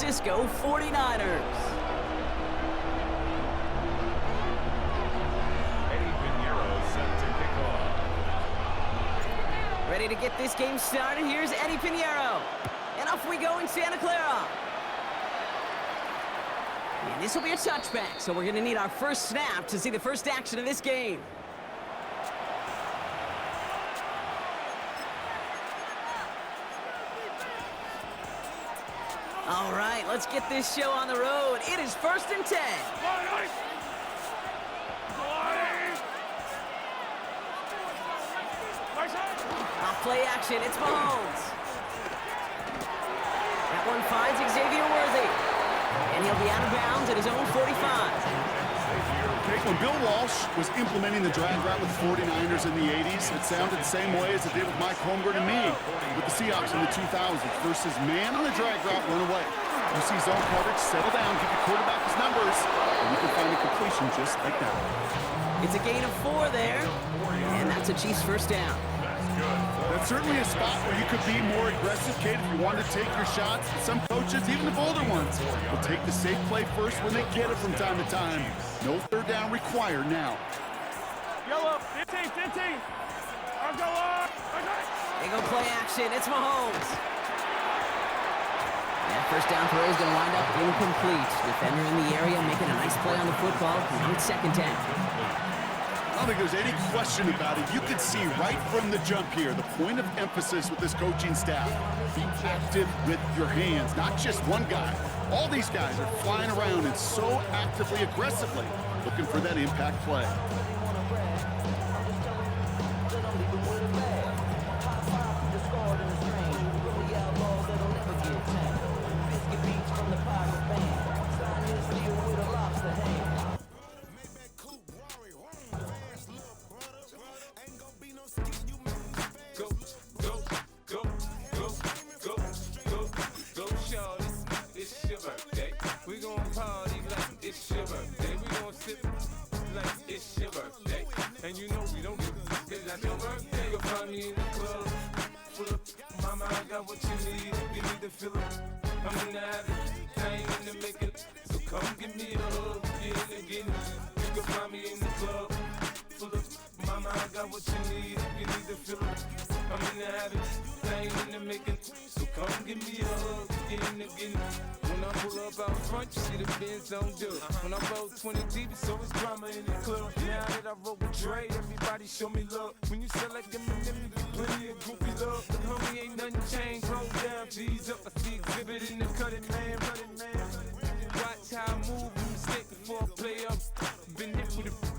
Francisco 49ers. Ready to get this game started. Here's Eddie Pinheiro. And off we go in Santa Clara. And this will be a touchback, so we're going to need our first snap to see the first action of this game. All right, let's get this show on the road. It is 1st and 10. Off play action, it's Mahomes. That one finds Xavier Worthy. And he'll be out of bounds at his own 45. When Bill Walsh was implementing the drag route with the 49ers in the 80s, it sounded the same way as it did with Mike Holmgren and me with the Seahawks in the 2000s versus man on the drag route, run away. You see zone coverage, settle down, give your quarterback his numbers, and you can find a completion just like that. It's a gain of 4 there, and that's a Chiefs first down. That's certainly a spot where you could be more aggressive, Kate, if you want to take your shots. Some coaches, even the bolder ones, will take the safe play first when they get it from time to time. No third down required now. Yellow, 15. I'll go on. They go play action. It's Mahomes. That first down throw is going to wind up incomplete. Defender in the area making a nice play on the football. Now it's 2nd down. I don't think there's any question about it. You can see right from the jump here, the point of emphasis with this coaching staff. Be active with your hands, not just one guy. All these guys are flying around and so actively, aggressively looking for that impact play. And you know we don't give it like your birthday. You'll find me in the club, full of mama, I got what you need. You need to feel it. I'm in the habit, I ain't in the making. So come give me a hug, get in the getting. You can find me in the club, full of mama, I got what you need. You need to feel it. I'm in the habit, I ain't in the making. So come give me a hug, get in the getting. When I pull up out front, you see the Benz on dub. When I roll 20 deep, it's always drama in the club. Now that I roll with Dre, everybody show me love. When you sell like them, you get plenty of groupie love. But homie, ain't nothing changed. Roll down, G's up. I see exhibit in the cutting, man. Watch how I move, mistake before I play up. Been hit with a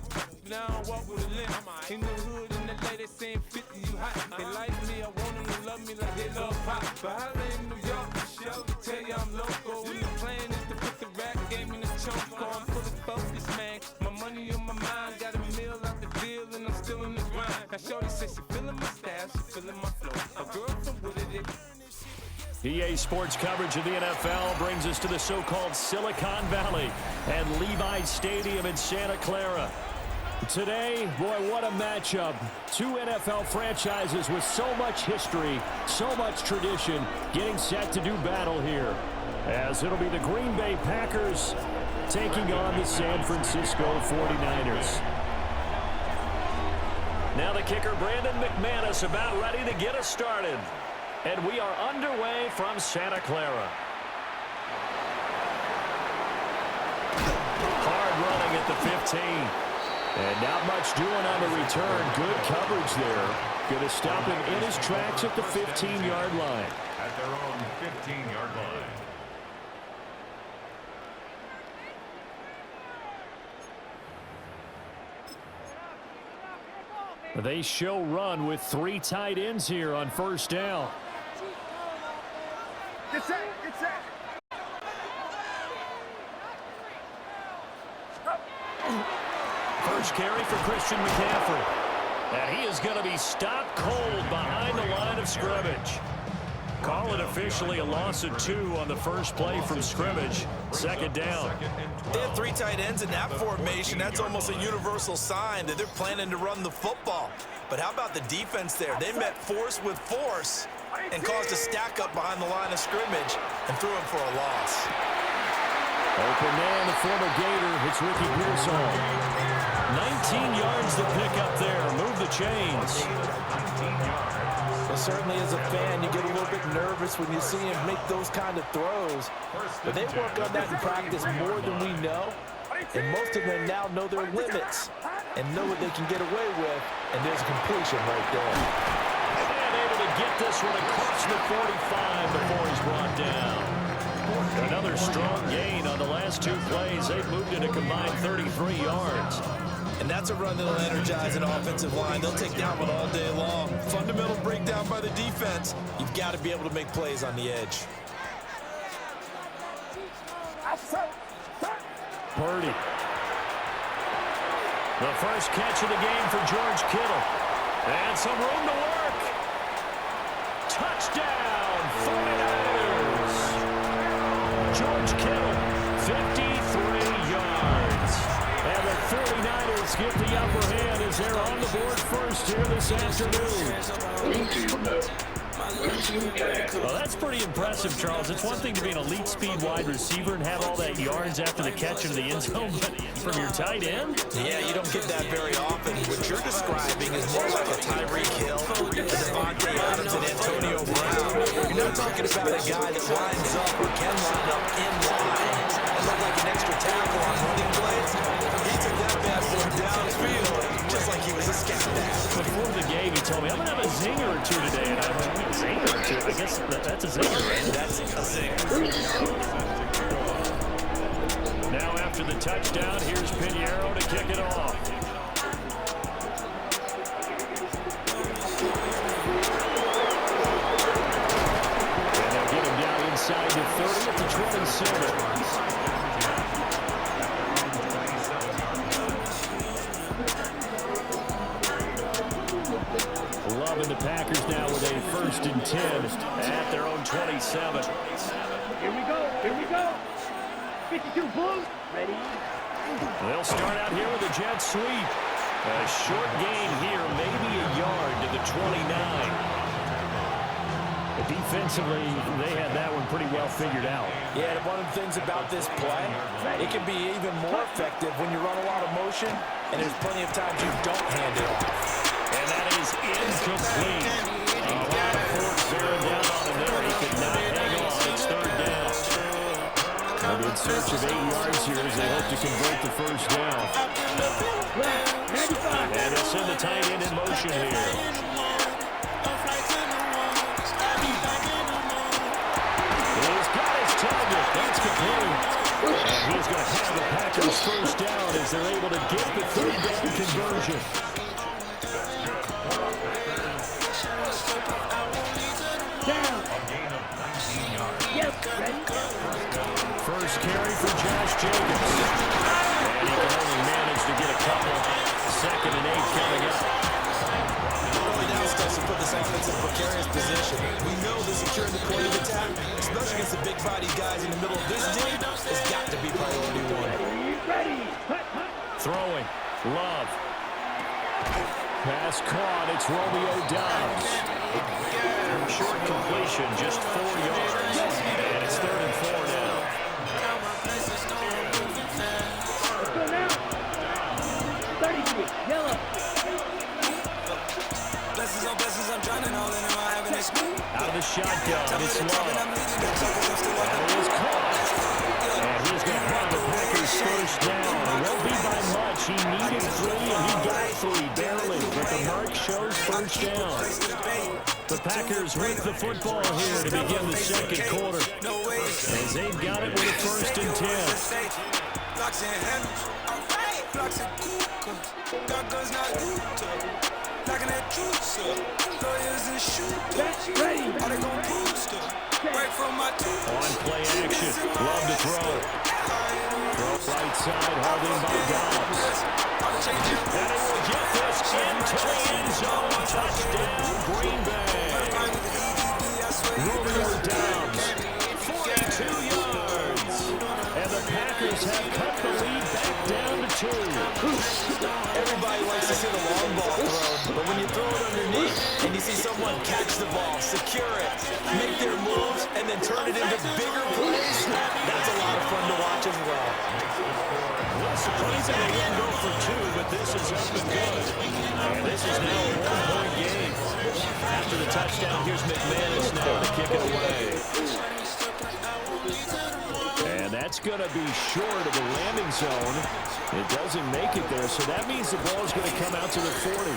now I walk with a limp. In the hood, in the LA, they saying 50, you hot. They like me, I want them to love me like they love pop. But holla in New York, show, tell you I'm local. And the plan is to put the rap game in the choke. I'm fully focused, man. My money on my mind, got a meal out the deal, and I'm still in the grind. Now shorty says she feeling my style, she feeling my flow. A girl from Wooded. EA Sports coverage of the NFL brings us to the so-called Silicon Valley and Levi Stadium in Santa Clara. Today, boy, what a matchup. Two NFL franchises with so much history, so much tradition, getting set to do battle here. As it'll be the Green Bay Packers taking on the San Francisco 49ers. Now the kicker, Brandon McManus, about ready to get us started. And we are underway from Santa Clara. Hard running at the 15. And not much doing on the return. Good coverage there. Going to stop him in his tracks at the 15-yard line. At their own 15-yard line. They show run with 3 tight ends here on first down. Get set, get set. First carry for Christian McCaffrey. And he is going to be stopped cold behind the line of scrimmage. Call it officially a loss of 2 on the first play from scrimmage. Second down. They have 3 tight ends in that formation. That's almost a universal sign that they're planning to run the football. But how about the defense there? They met force with force. and caused a stack up behind the line of scrimmage and threw him for a loss. Open man, the former Gator. It's Ricky Pearsall. 19 yards to pick up there. Move the chains. Well, certainly as a fan, you get a little bit nervous when you see him make those kind of throws. But they work on that in practice more than we know. And most of them now know their limits and know what they can get away with. And there's a completion right there. And able to get this one across the 45 before he's brought down. Another strong gain on the last two plays. They've moved it a combined 33 yards. And that's a run that'll energize an offensive line. They'll take that one all day long. Fundamental breakdown by the defense. You've got to be able to make plays on the edge. Purdy. The first catch of the game for George Kittle. And some room to work. Touchdown, 49ers. George Kittle, 53 yards. And the 49ers get the upper hand as they're on the board first here this afternoon. Well, that's pretty impressive, Charles. It's one thing to be an elite speed wide receiver and have all that yards after the catch into the end zone, but from your tight end? Yeah, you don't get that very often. What you're describing is more like a Tyreek Hill, a Devontae Adams, and Antonio Brown. You're not talking about a guy that lines up or can line up in line and look like an extra tackle on running plays. He took that bad boy downfield just like he was a scat back. Before the game, he told me, I'm going to have a zinger or two today, and I went, a zinger or two? I guess that's a zinger, right? That's a zinger. Now after the touchdown, here's Pinheiro to kick it off. And they'll get him down inside the 30 at the 27. Love and the Packers now with a 1st and 10 at their own 27. Here we go. 52 Blues. Ready? They'll start out here with a jet sweep. A short gain here, maybe a yard to the 29. But defensively, they had that one pretty well figured out. Yeah, and one of the things about this play, it can be even more effective when you run a lot of motion, and there's plenty of times you don't hand it off. And that is incomplete. A lot of force bearing down on him there. He could not hang on. It's 3rd down. A good search of 8 yards here as they hope to convert the 1st down. And they'll send the tight end in motion here. He's got his target. That's complete. And he's going to have the Packers 1st down as they're able to get the 3rd down conversion. First carry for Josh Jacobs. And he can only manage to get a couple. 2nd and 8 coming up. Early down stuff to put this offense in a precarious position. We know the securing the point of attack, especially against the big body guys in the middle of this game, has got to be priority 1. Throwing. Love. Pass caught. It's Romeo Doubs. Short completion, just 4 yards. And it's 3rd and 4 now. Out of the shotgun, it's Love. And it is caught. And he's going to have the Packers 1st down. It won't be by much. He needed 3, and he got 3, barely. But the mark shows 1st down. The Packers with the football here to begin the 2nd quarter. As they've got it with a 1st and 10. On play action, Love to throw. Throw right side, hauled in by Dobbs. And it will get this into the end zone. Touchdown, Green Bay. Romeo Doubs, 42 yards. And the Packers Niners have cut the lead back down to 2. Everybody likes to see the long ball thrown, but when you throw it underneath and you see someone catch the ball, secure it, make their moves, and then turn it into bigger plays, that's a lot of fun to watch as well. Well, surprising they didn't go for 2, but this is up and good. And this is now a 1-point game. After the touchdown, here's McManus now to kick it away. And that's going to be short of the landing zone. It doesn't make it there, so that means the ball is going to come out to the 40.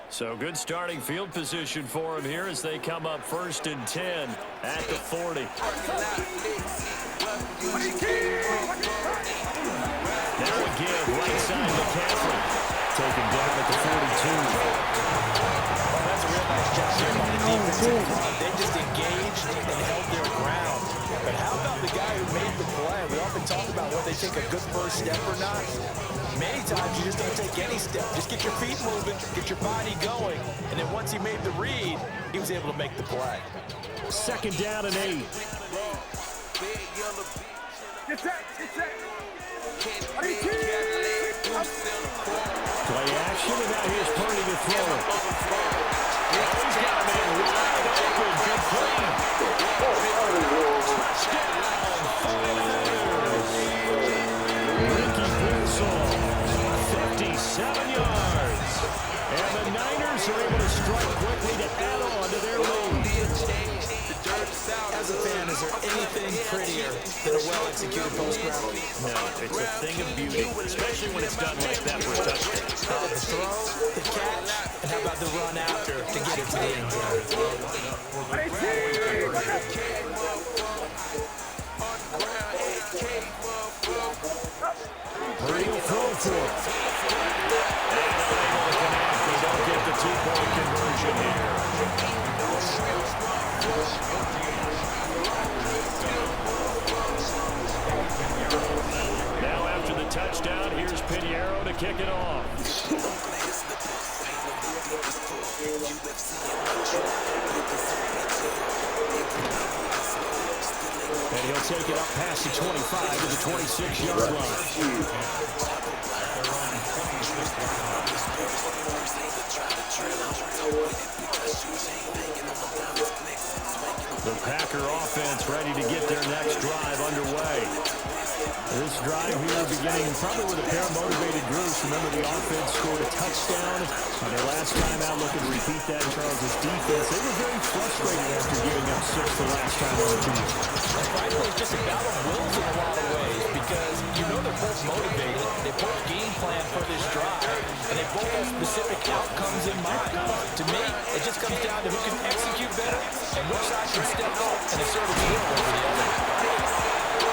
So good starting field position for him here as they come up 1st and 10 at the 40. Now again, right side McCaffrey. Taken down at the 42. That's a real nice job here by the defensive front. They just engaged and held their ground. But how about the guy who made the play? We often talk about whether they take a good first step or not. Many times you just don't take any step. Just get your feet moving, get your body going. And then once he made the read, he was able to make the play. 2nd down and 8. Play action, and now here's Purdy to throw it. He's got a man wide open. Good play. Touchdown. 57 yards. And the Niners are able to strike quickly to add on to their lead. As a fan, is there anything prettier than a well-executed post route? No, it's a thing of beauty, especially when it's done like that for a touchdown. The throw, the catch, and how about the run after to get it to the end zone? Purdy will throw for it. They don't get the 2-point conversion here. Now after the touchdown, here's Pinheiro to kick it off. And he'll take it up past the 25 to the 26-yard line. The Packer offense ready to get their next drive underway. This drive here beginning probably with a pair of motivated groups. Remember, the offense scored a touchdown on their last time out. Looking to repeat that in Charles' defense. They were very frustrated after giving up 6 the last time on the team. Frankly, it's just a battle of wills in a lot of ways because you know they're both motivated. They both game plan for this drive, and they both have specific outcomes in mind. To me, it just comes down to who can execute better and which side can step up and assert its will over the other.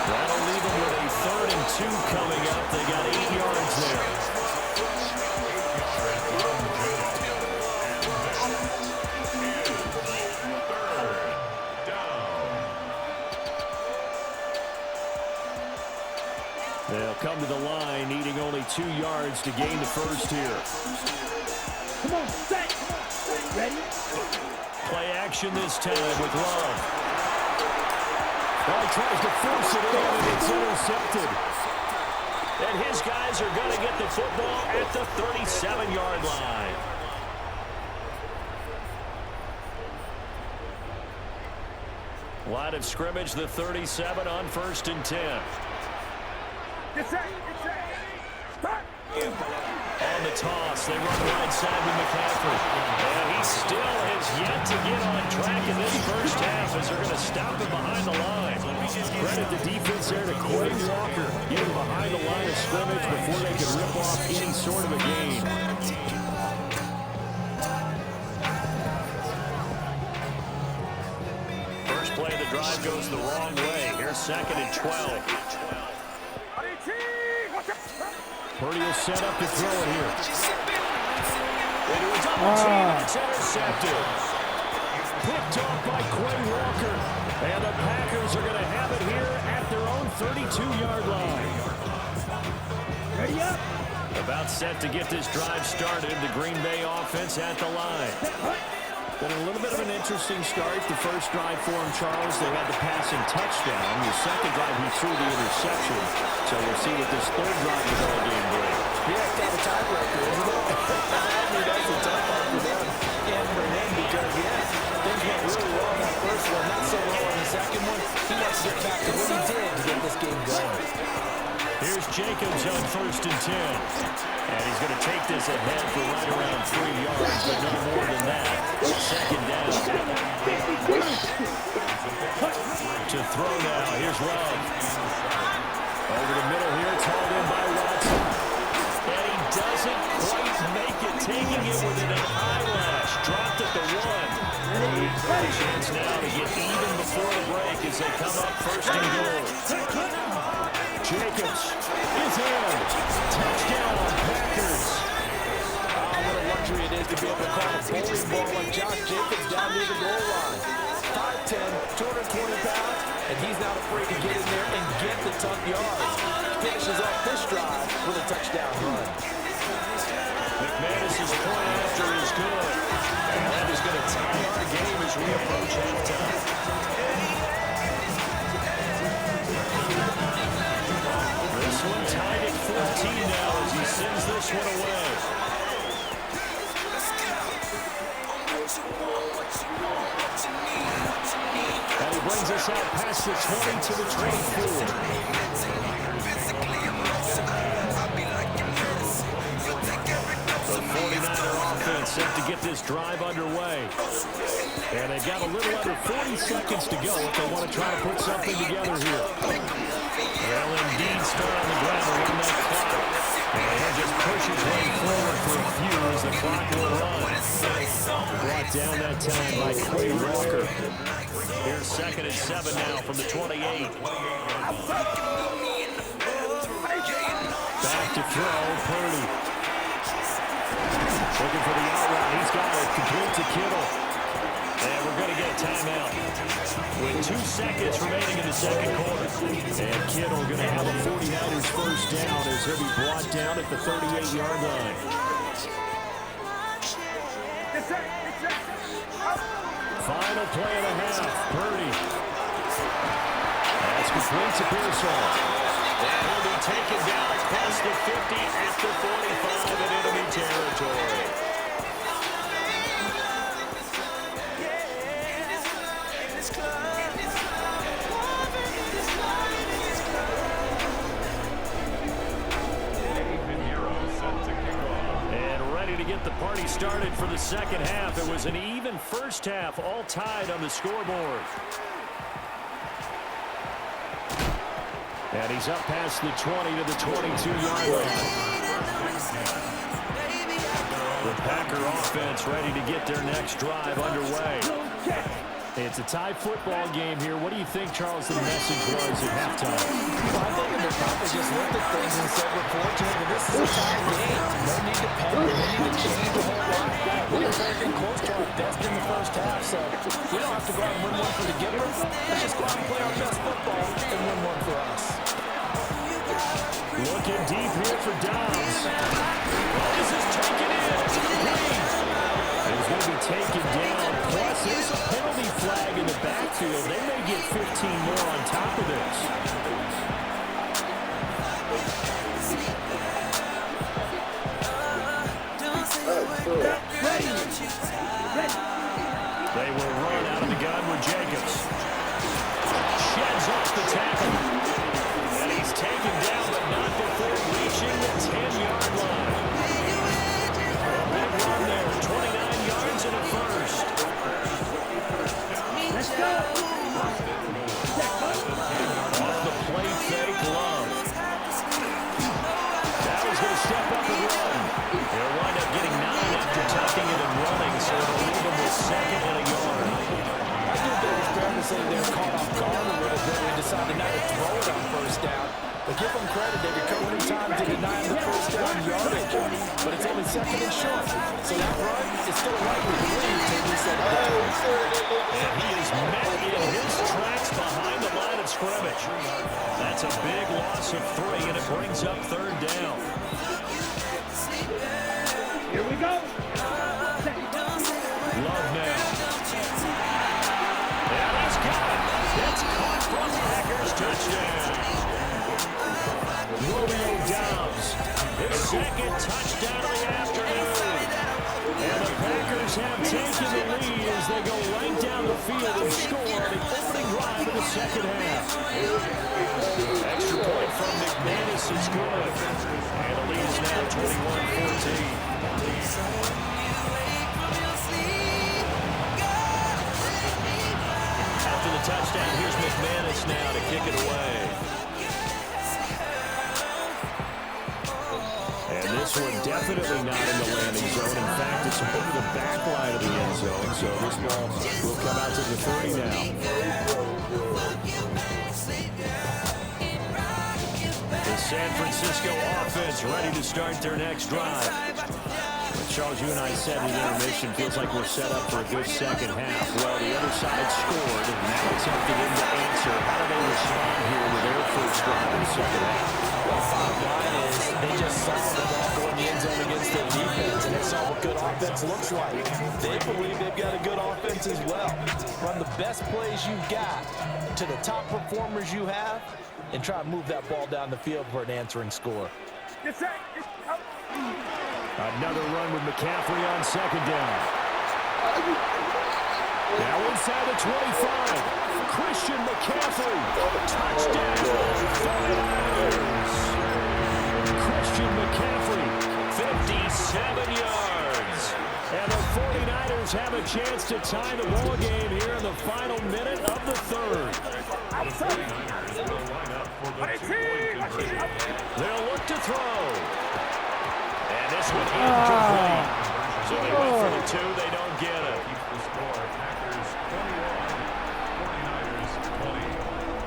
That'll leave them with a 3rd and 2 coming up. They got 8 yards there. They'll come to the line, needing only 2 yards to gain the first here. Come on, set. Ready? Play action this time with Love. Well, he tries to force it in, and it's intercepted. And his guys are going to get the football at the 37-yard line. Line of scrimmage, the 37 on 1st and 10. Get set. Start. On the toss, they run right side with McCaffrey. And he still has yet to get on track in this first half as they're going to stop him behind the line. Credit the defense there to Quay Walker, getting behind the line of scrimmage before they can rip off any sort of a gain. First play of the drive goes the wrong way. Here's 2nd and 12. Purdy will set up to throw it here. Into a double team, it's intercepted. Picked off by Quay Walker. And the Packers are going to have it here at their own 32-yard line. Ready up. About set to get this drive started. The Green Bay offense at the line. Been a little bit of an interesting start. The first drive for him, Charles, they had the passing touchdown. The second drive, he threw the interception. So we'll see what this third drive is all game brings. Yeah, it's got a tiebreaker, isn't it? I mean, that's a tough one for them and for him because, things went really well on that first one, not so well on the second one. He wants to get back to what he did to get this game going. Here's Jacobs on 1st and 10. And he's going to take this ahead for right around 3 yards, but no more than that. Second down. To throw now. Here's Love. Over the middle here. It's hauled in by Watson. And he doesn't quite make it. Taking it within an eyelash. Dropped at the 1. Chance now to get even before the break as they come up 1st and goal. Jacobs is in. Touchdown, Packers. What a luxury it is to be able to call a bowling ball like Josh Jacobs down near the goal line. 5'10", 220 pounds, and he's not afraid to get in there and get the tough yards. Finishes off this drive with a touchdown run. McManus's point after is good. And that is going to tie our game as we approach halftime. This one tied at 14 now as he sends this one away. And he brings us out past the 20 to the 24. The 49er offense set to get this drive underway. And they've got a little under 40 seconds to go if they want to try to put something together here. They'll indeed start on the ground to run that clock. And he'll just push his way forward for a few as the clock will run. Brought down that time by Quay Walker. Here's 2nd and 7 now from the 28. Back to throw, Purdy. Looking for the outright. He's got it. Complete to Kittle. And we're going to get a timeout with 2 seconds remaining in the second quarter. And Kittle going to have a 49ers first down as he'll be brought down at the 38-yard line. Final play of the half. Purdy. That's complete to Pearson. And he'll be taken down across the 50 at the 45 in enemy territory. And ready to get the party started for the second half. It was an even first half, all tied on the scoreboard. And he's up past the 20 to the 22-yard line. The Packer offense ready to get their next drive underway. It's a tie football game here. What do you think, Charles, the message was at halftime? Well, I think they probably just looked at things and said, we're fortunate that this is a tie game. No need to panic. No need to change a whole lot. We were very close to our best in the first half, so we don't have to go out and win one for the Gibbers. Let's just go out and play our best football and win one for us. Looking deep here for Dobbs. This is taken in. It's complete. He's going to be taken down. Plus, there's a penalty flag in the backfield. They may get 15 more on top of this. They will run out of the gun with Jacobs. Sheds off the tackle. And he's taken down, but not before reaching the 10-yard line. A big run there, 29 yards and a first. Let's go. Off the play fake, Love. Now he's going to step up and run. They'll wind up getting 9 after tucking it and running, so it'll leave him with 2nd and a yard. I think it was fair to say they were caught off guard a little bit and decided not to throw it on first down. But give them credit, they recovered in time to deny him the first down yardage. But it's only 2nd and short. So that run is still likely to lead to reset the And he is met in his tracks behind the line of scrimmage. That's a big loss of 3, and it brings up 3rd down. go. Love now. And he's got it. It's caught for the Packers touchdown. Romeo Doubs, his second touchdown of the afternoon. And the Packers have taken the lead as they go right down the field and score on the opening drive of the second half. Extra point from McManus is good. And the lead is now 21-14. After the touchdown, here's McManus now to kick it away. And this one definitely not in the landing zone. In fact, it's over the back line of the end zone. So this ball will come out to the 30 now. The San Francisco offense ready to start their next drive. Charles, you and I said in the intermission, feels like we're set up for a good second half. Well, the other side scored, and now it's up to them to answer. How do they respond here with their first drive in the second half? Well, bottom line is they just saw the ball go in the end zone against their defense, and they saw what good offense looks like. They believe they've got a good offense as well. Run the best plays you've got to the top performers you have, and try to move that ball down the field for an answering score. Yes, sir. Another run with McCaffrey on second down. Now inside the 25. Christian McCaffrey. Touchdown. 49ers. Christian McCaffrey. 57 yards. And the 49ers have a chance to tie the ball game here in the final minute of the third. They'll look to throw. And this one incomplete. So they went for the two. They don't get it. The score, Packers 21, 49ers 20.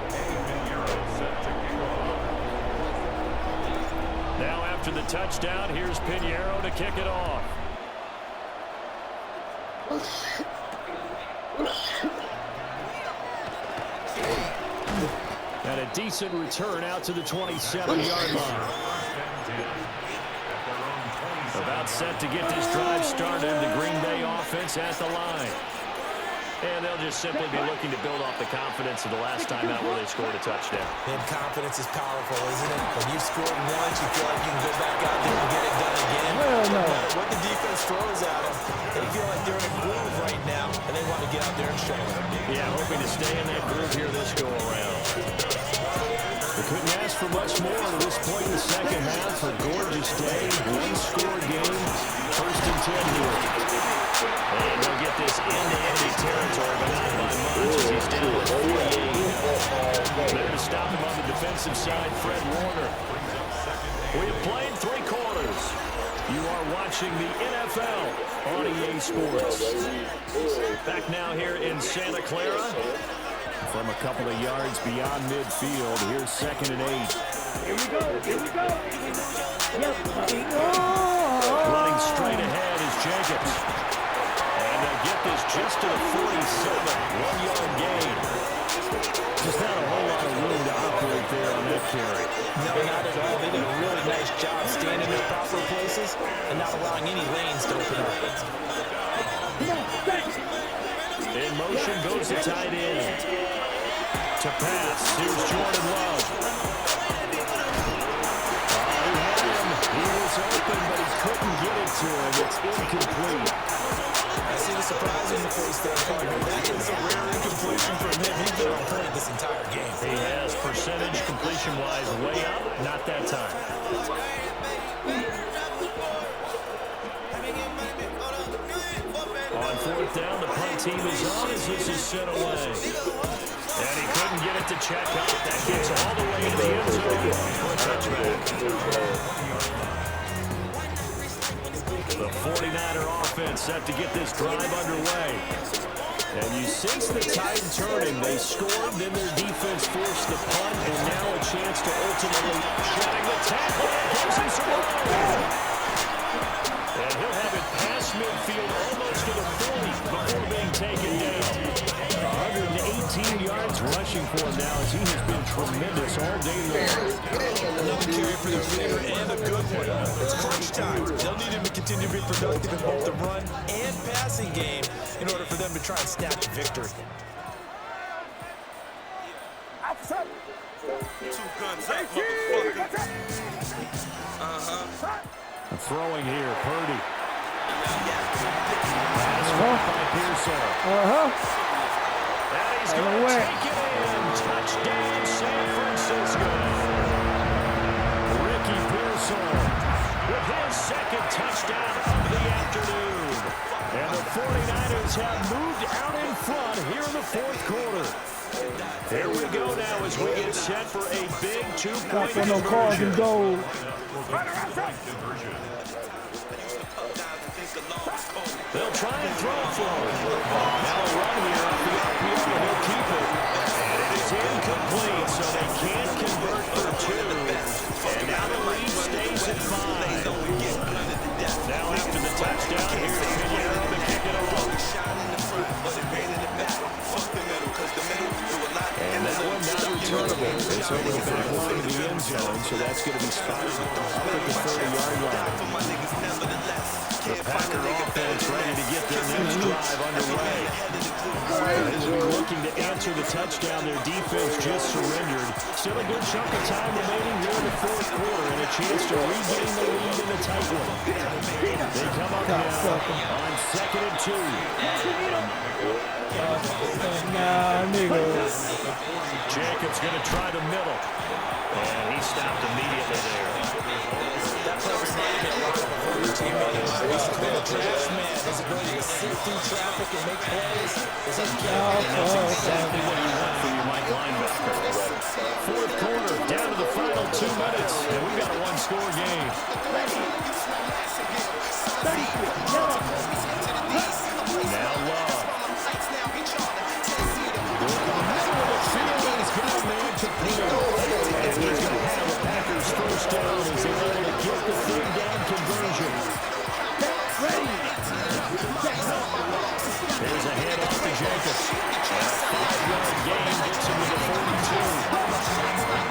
Pinheiro set to kick off. Now after the touchdown, here's Pinheiro to kick it off. And a decent return out to the 27-yard line. About set to get this drive started. The Green Bay offense at the line. And they'll just simply be looking to build off the confidence of the last time out where they scored a touchdown. And confidence is powerful, isn't it? When you've scored once, you feel like you can go back out there and get it done again. No matter what the defense throws at them, they feel like they're in a groove right now, and they want to get out there and show it. Yeah, hoping to stay in that groove here this go-around. They couldn't ask for much more to this point in the second half. A gorgeous day, one-score game, 1st and 10 here. And they'll get this into empty territory, but not by much as he's down at 48. There to stop him on the defensive side, Fred Warner. We have played 3 quarters. You are watching the NFL on EA Sports. Back now here in Santa Clara. From a couple of yards beyond midfield, here's 2nd and 8. Here we go. Running straight ahead is Jacobs. And they'll get this just to the 47, 1-yard gain. Just not a whole lot of room to operate there on that carry. No, not at all. They did a really nice job staying in their proper places and not allowing any lanes to open up. In motion goes the tight end. To pass, here's Jordan Love. He had him. He was open, but he couldn't get it to him. It's incomplete. I see the surprise in the face there, partner. That is a rare incompletion from him. He's been on point this entire game. He has percentage completion-wise way up. Not that time. On 4th down, the punt team is on as this is sent away. And he couldn't get it to check out. That gets all the way to the end zone for a touchback. The 49er offense set to get this drive underway. And you sense the tide turning. They scored, then their defense forced the punt, and now a chance to ultimately shedding the tackle. Gives him some room. And he'll have it past midfield almost to the 40 before being taken down. 118 yards rushing for him now as he has been tremendous all day long. Another carry for the leader and a good one. It's crunch time. They'll need him to continue to be productive in both the run and passing game in order for them to try and snap the victory. Two guns up, motherfucker. Throwing here, Purdy. Pass by Pearson. And he's going to take it in. Touchdown, San Francisco. Ricky Pearson with his second touchdown of the afternoon. And the 49ers have moved out in front here in the fourth quarter. Here we go now as we get set for a big two-point conversion. They'll try and throw for him. Now a run here off the RPO, and he'll keep it. And it is incomplete, so they can't convert for two. And now the lead stays at 5. Now after the touchdown, here's Pinheiro to kick it off. And that one not returnable. It's over the back line of the end zone, so that's going to be spotted up at the 30-yard line. The Packer offense ready to get their next drive underway. As we're looking to answer the touchdown, their defense just surrendered. Still a good chunk of time remaining here in the fourth quarter and a chance to regain the lead in the tight one. They come up now on 2nd and 2. Jacobs going to try the middle. And he stopped immediately there. That play reminded me a lot of a former teammate of mine. He's a trash man. His ability to sit through traffic and make plays is uncanny. And that's exactly what you want from your Mike linebacker. Fourth quarter, down to the final 2 minutes, and we've got a one-score game. Now Love. And he's going to have the Packers first down as they're able to get the third down conversion. There's a handoff to Jacobs. And a 5-yard gain gets him to the 42.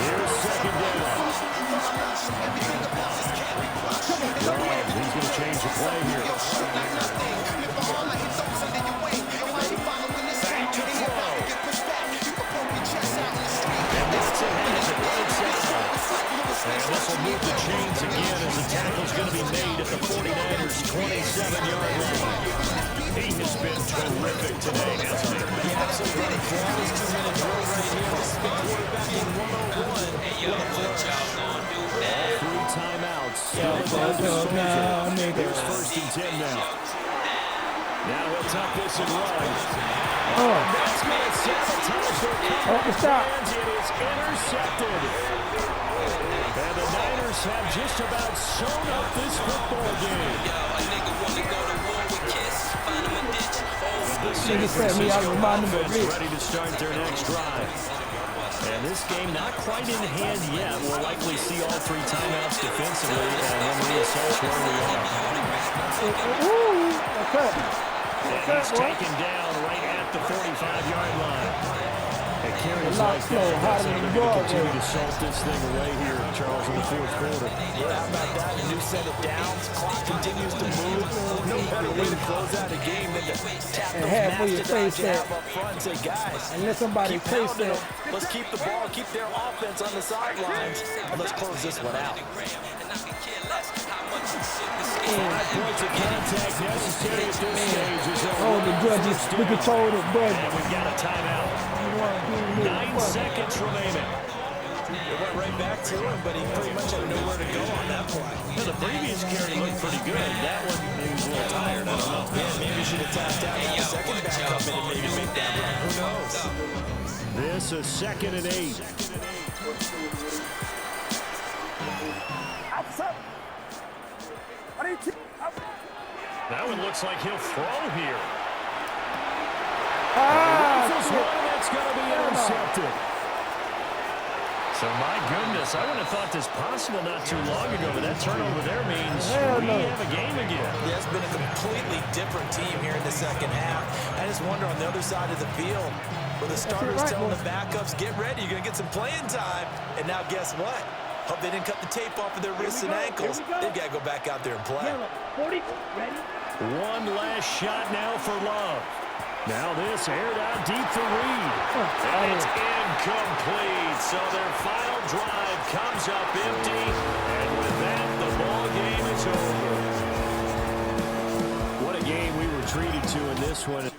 Here's second down. Love, he's going to change the play here. Back to throw. And that's it. Has it right side. And this will move the chains again as the tackle's going to be made at the 49ers' 27-yard line. He has been terrific today, hasn't he? He absolutely for this 2-minute drill right here. This is the quarterback in 101. Hey, yo, what y'all gonna do now? 3 timeouts. Still at their disposal. There's 1st and 10 now. Now he'll tuck this and run. That's going to sabotage their comeback plans. It is intercepted. And the Niners have just about sewn up this football game. The San Francisco offense ready to start their next drive. And this game not quite in hand yet. We'll likely see all 3 timeouts defensively and then reassess where we are. And he's taken down right at the 45-yard line. And carries like that. That's how they're going to continue to salt this thing away here, Charles, in the fourth quarter. Yeah, how about that? A new set of downs. Clock continues to move. No better way to close out a game than to tap those mastodons you have up front and say, guys, and let somebody keep pounding them. Let's keep the ball, keep their offense on the sidelines, and let's close this one out. 5 points of contact necessary at this stage. Oh, the judges, we control the budget. And we've got a timeout. 9 seconds remaining. It went right back to him, but he pretty much had nowhere to go on that play. Yeah, the previous carry looked pretty good. That one, maybe was a little tired. I don't know. Yeah, maybe he should have tapped out the second back come in and maybe make that run. Who knows? This is 2nd and 8. That one looks like he'll throw here. This is one that's going to be intercepted. So, my goodness, I wouldn't have thought this possible not too long ago, but that turnover there means we have a game again. Yeah, it's been a completely different team here in the second half. I just wonder on the other side of the field, where the starters telling the backups, get ready, you're going to get some playing time. And now guess what? Hope they didn't cut the tape off of their wrists and ankles. They've got to go back out there and play. 40, ready? One last shot now for Love. Now this aired out deep to Reed. And it's incomplete. So their final drive comes up empty. And with that, the ball game is over. What a game we were treated to in this one.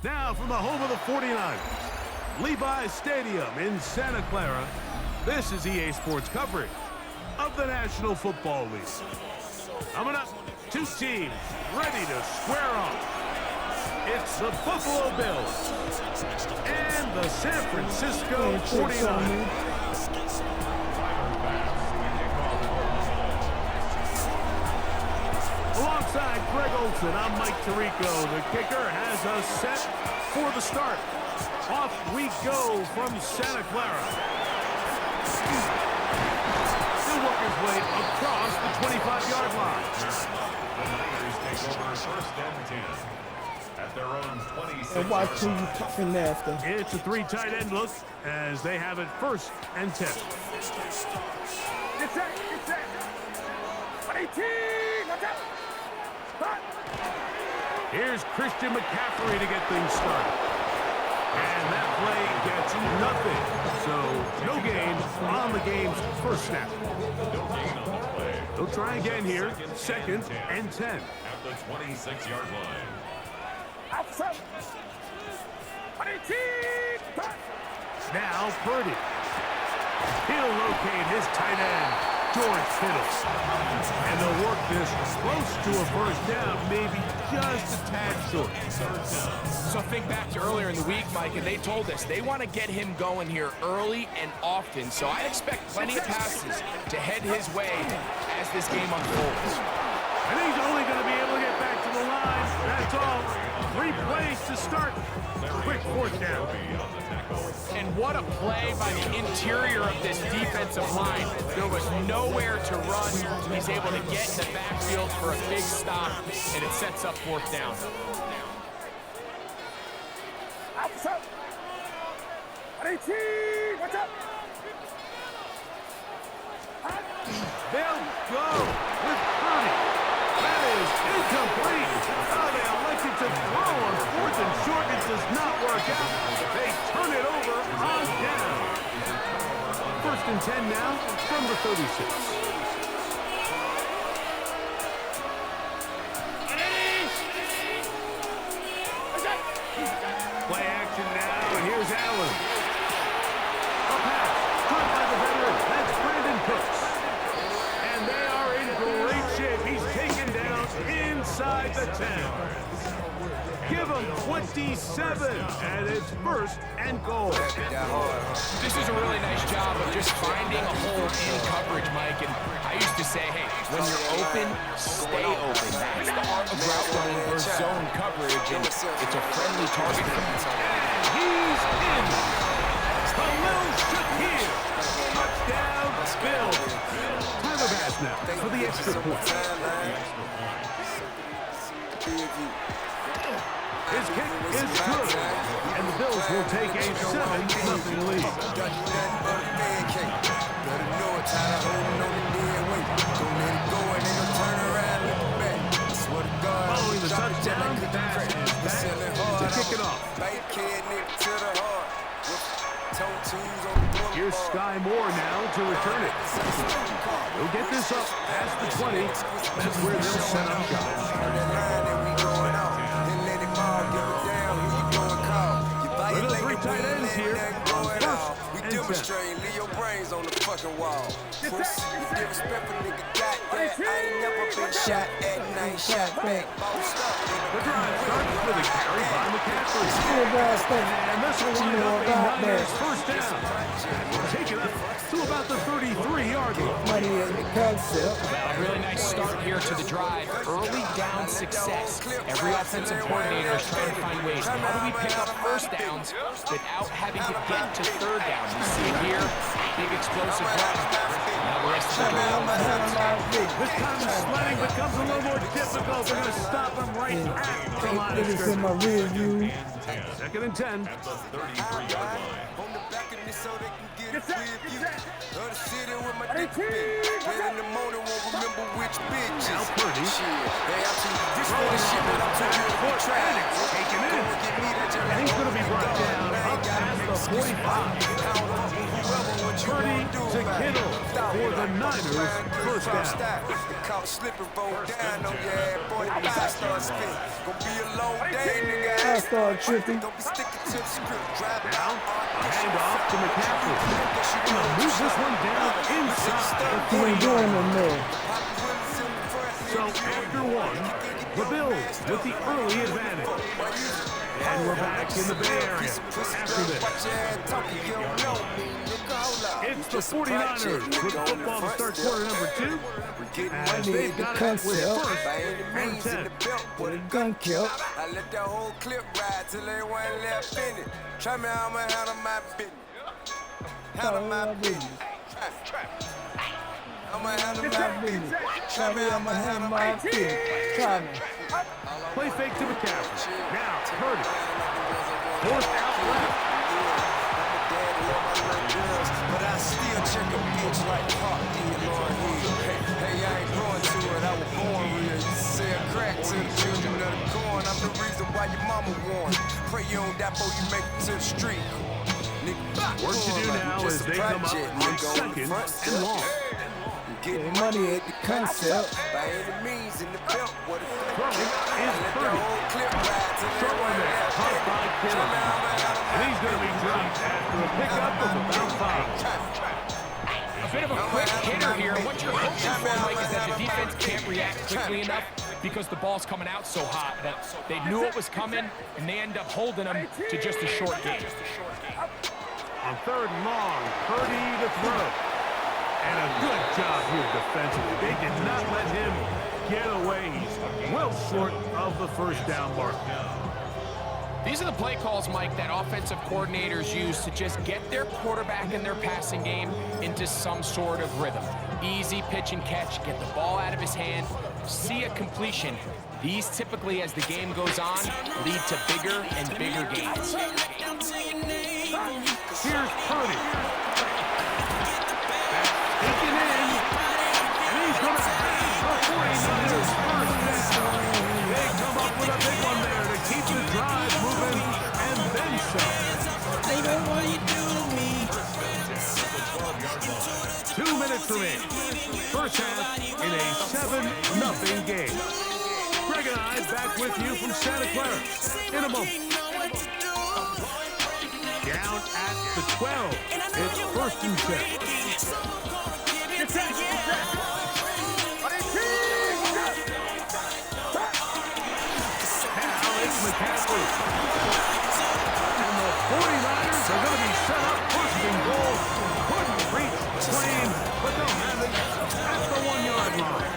Now from the home of the 49ers, Levi's Stadium in Santa Clara, this is EA Sports coverage of the National Football League. Coming up, two teams ready to square off. It's the Buffalo Bills and the San Francisco 49ers. Alongside Greg Olson, I'm Mike Tirico. The kicker has us set for the start. Off we go from Santa Clara. He'll work his way across the 25-yard line. The Niners take over first and 10 at their own 26. And watch who you talking after. It's a three tight end look as they have it first and 10. Get set, get set. 18, watch out. Here's Christian McCaffrey to get things started. And that play gets nothing. So no gain on the game's first snap. No gain on the play. They'll try again here. Second and 10. At the 26-yard line. Outside. 18. Now Purdy. He'll locate his tight end, George Kittle. And they'll work this close to a first down, maybe just a tad short. So think back to earlier in the week, Mike, and they told us they want to get him going here early and often. So I expect plenty of passes to head his way as this game unfolds. And he's only going to be able to get back to the line. That's all. 3 plays to start. Quick fourth down. And what a play by the interior of this defensive line. There was nowhere to run. He's able to get in the backfield for a big stop, and it sets up fourth down. Outside. 18. Watch out. They'll go with Purdy. That is incomplete. Oh, they elected to throw on fourth and short. It does not work out. They turn it over on down. First and 10 now from the 36. Play action now, and here's Allen. A pass, caught by the veteran. That's Brandon Cooks. And they are in great shape. He's taken down inside the 10. Give him 27, and it's first and goal. This is a really nice job of just finding a hole in coverage, Mike. And I used to say, hey, when you're open, stay open. That's the art of route running versus zone coverage, and it's a friendly target for him. He's in. Khalil Shakir. Touchdown, Bill. Time of pass now for the extra point. His kick is good, and the Bills will take a 7-0 lead. Following the touchdown, the pass is back to kick it off. Here's Sky Moore now to return it. He'll get this up past the 20. That's where they'll set up shop. With the 3 tight ends here on first and 10. Leave your brains on the fucking wall. You give respect for nigga, goddamn. Shot at night, shot back. The drive starts with a carry by McCaffrey. Still bad stuff. And this will You wind know up a about Niners that. first down. Take it up to about the 33-yard line. Money in the concept. A really nice start here to the drive. Early down success. Every offensive coordinator is trying to find ways. How do we pick up first downs without having to get to third down? We see it here. Big explosive run. Now the rest of the game. This time the sledding becomes a little more difficult. They're going to stop him right at the line of Niggas in my scrimmage. rear view. Second and 10. At the 33-yard line. Get set, get set. Now Purdy. Taken in. And he's going to be brought down up past the 45. Purdy to Kittle for the Niners first down. Caught slipping, roll down on your ass, boy. The fire starts spinning. Gonna be a long day, nigga. I start tripping. Don't be sticking to the script. Drive Down, a handoff to McCaffrey. Gonna move this one down inside the You ain't 40-yard doing line. no more. So after one, the Bills with the early advantage. And we're back in the Bay Area after this. It's the 49ers with football to start quarter number 2. As they've got it with first and 10. With a gun kill. I let that whole clip ride till everyone left in it. Try me how I'ma handle my business. Handle my business. I'ma handle my business. Try me, I'ma handle my business. Try me. Play fake to McCaffrey. Now, Purdy. Fourth out left. But I still check a bitch like Hawk did, Lord Hill. Hey, I ain't going to it, I was born real. You sell crack to the children of the corn. I'm the reason why your mama warned. Pray you don't die before you make it to the street. Nigga, Work to do now as they come up on second and long. Getting money at the concept. By any means in the belt, what Throwing is Purdy. Short one there, caught by Kittle. And he's going to be dropped after a pickup of about 5. A bit of a quick hitter here. What you're hoping for, Mike, is that the defense can't react quickly enough because the ball's coming out so hot that they knew it was coming, and they end up holding them to just a short game. On third and long, Purdy to throw. And a good job here defensively. They did not let him get away. He's well short of the first down mark. These are the play calls, Mike, that offensive coordinators use to just get their quarterback and their passing game into some sort of rhythm. Easy pitch and catch, get the ball out of his hand, see a completion. These typically, as the game goes on, lead to bigger and bigger gains. Here's Purdy. Taken in, and he's going to have the 49ers first down. They come up with a big one there to keep the drive moving, and then some. 2 minutes remaining. First half in a 7-0 game. Greg and I back with you from Santa Clara in a moment. Down at the 12. It's first and 10. Get set, get set. Now it's McCaffrey. And the 49ers are going to be set up first and goal. Couldn't reach the plane, but they'll have it at the 1-yard line.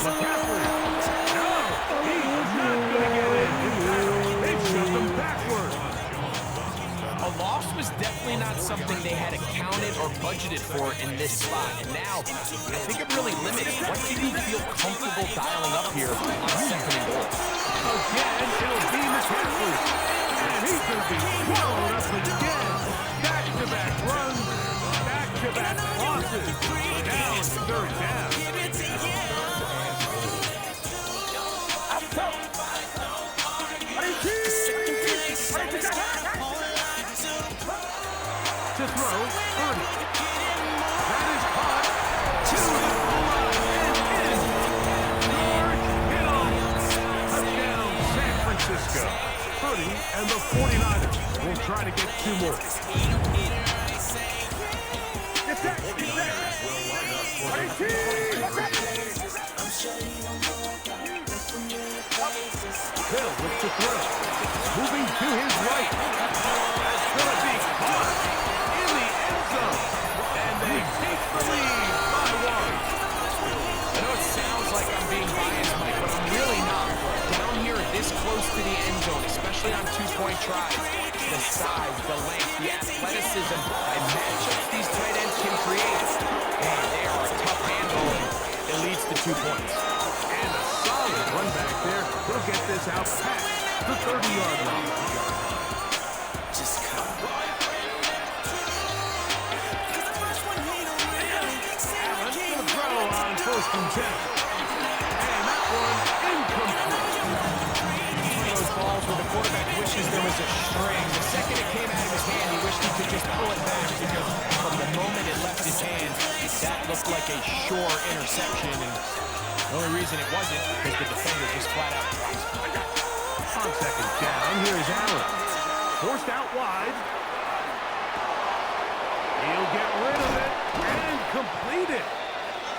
McCaffrey. No, he's not going to get in. They've shut them backward. A loss was definitely not something they had accounted or budgeted for in this spot. And now, I think it really limits what do you feel comfortable dialing up here on second and goal. Again, it'll be McCaffrey. And he's going to be swallowed up again. Back-to-back runs, back-to-back losses. Now it's third down. To throw, Purdy. That is caught. To the line and in. George Kittle. Touchdown, San Francisco. Purdy and the 49ers will try get 2 more. Hill looks to throw. Moving to his right. That's going to be caught in the end zone. And they take the lead by 1. I know it sounds like I'm being biased, Mike, but I'm really not. Down here this close to the end zone, especially on 2-point tries, the size, the length, the athleticism, and matchups these tight ends can create. Man, they are a tough handle, and it leads to 2 points. And a solid run back there. He'll get this out past the 30-yard line. Allen going to throw on 1st and 10. And that one incomplete. It's one of those balls where the quarterback wishes there was a string. The second it came out of his hand, he wished he could just pull it back because from the moment it left his hand, that looked like a sure interception. And the only reason it wasn't is the defender just flat out dropped. On 2nd down, here's Allen. Forced out wide. He'll get rid of it and complete it.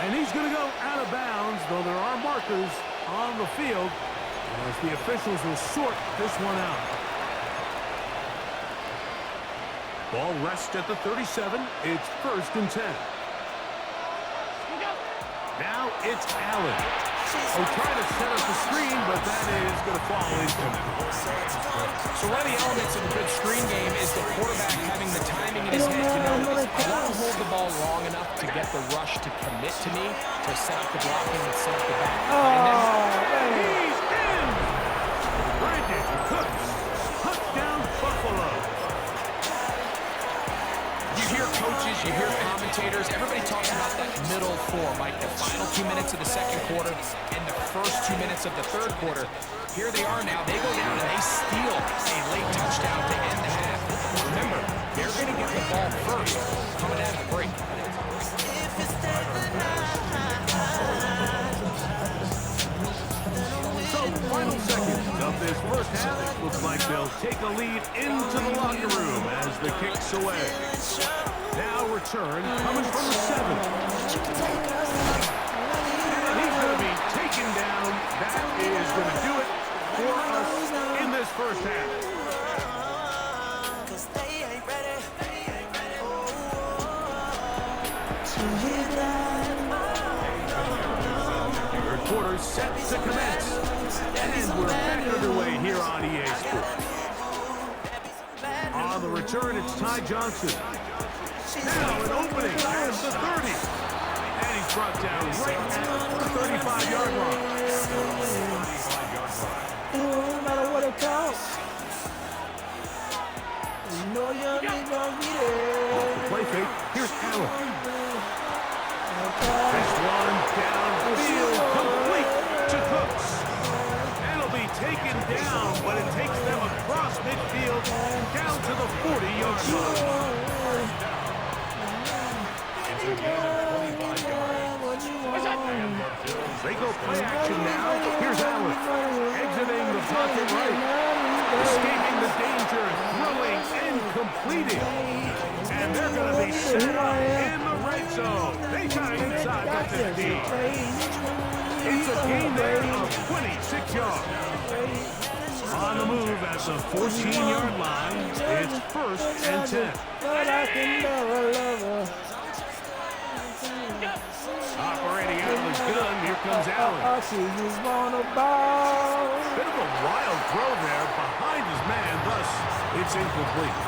And he's going to go out of bounds, though there are markers on the field as the officials will sort this one out. Ball rests at the 37. It's 1st and 10. Now it's Allen. They're trying to set up the screen, but that is going to fall incomplete. So one of the elements of a good screen game is the quarterback having the timing in his head to know I want to hold the ball long enough to get the rush to commit to me, to set up the blocking and set up the back. He's in! Brandon Cooks. Touchdown, Buffalo. You hear coaches, you hear commentators, everybody talks about that middle 4, Mike, the final 2 minutes of the 2nd quarter and the first 2 minutes of the 3rd quarter. Here they are now. They go down and they steal a late touchdown to end the half. Remember, they're going to get the ball first coming out of the break. So, final seconds of this first half. Looks like they'll take a lead into the locker room as the kick's away. Now return coming from the 7. And he's going to be taken down. That is going to do it for us in this first half. 3rd quarter set to commence. And we're back underway here on EA Sports. On the return, it's Ty Johnson. Now an opening at the 30. And he's brought down right at the 35-yard line. No matter what it costs. You know young ain't gonna get it. Off the play fake, here's Allen. This one downfield, complete to Cooks. And it'll be taken down, but it takes them across midfield down to the 40-yard line. They go play action now. Here's Allen. Exiting the pocket right. Escaping the danger. Throwing and completing. And they're going to be set up in the red zone. They got inside the 15. It's a gain there of 26 yards. On the move at the 14-yard line. It's 1st and 10. But I can never love her. Operating out of the gun, here comes Allen. She just wanna ball. Bit of a wild throw there behind his man, thus it's incomplete.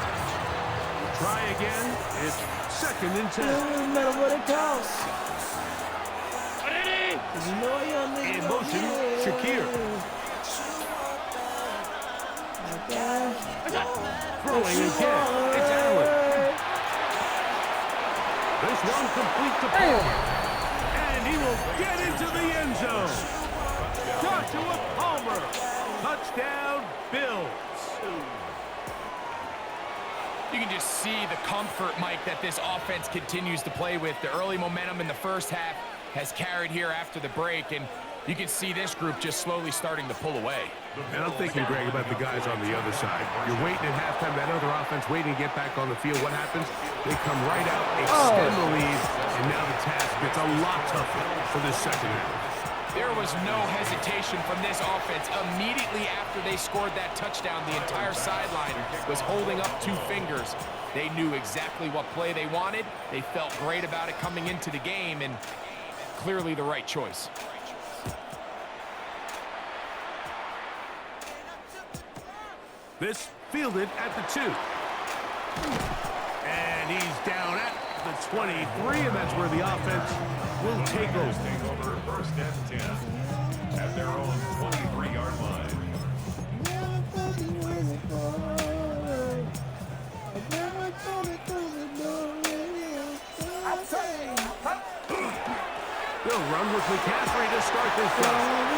Try again, it's 2nd and 10. No matter what it costs. You know young nigga In motion, Shakir. Throwing again, it's Allen. This one complete to Palmer. And he will get into the end zone. Joshua Palmer. Touchdown, Bills. You can just see the comfort, Mike, that this offense continues to play with. The early momentum in the first half has carried here after the break, and You can see this group just slowly starting to pull away. And I'm thinking, Greg, about the guys on the other side. You're waiting at halftime, that other offense waiting to get back on the field. What happens? They come right out, extend the lead, and now the task gets a lot tougher for this second half. There was no hesitation from this offense. Immediately after they scored that touchdown, the entire sideline was holding up 2 fingers. They knew exactly what play they wanted. They felt great about it coming into the game, and clearly the right choice. This fielded at the 2. And he's down at the 23, and that's where the offense will take over. First and 10 at their own 23-yard line. They'll run with McCaffrey to start this drive.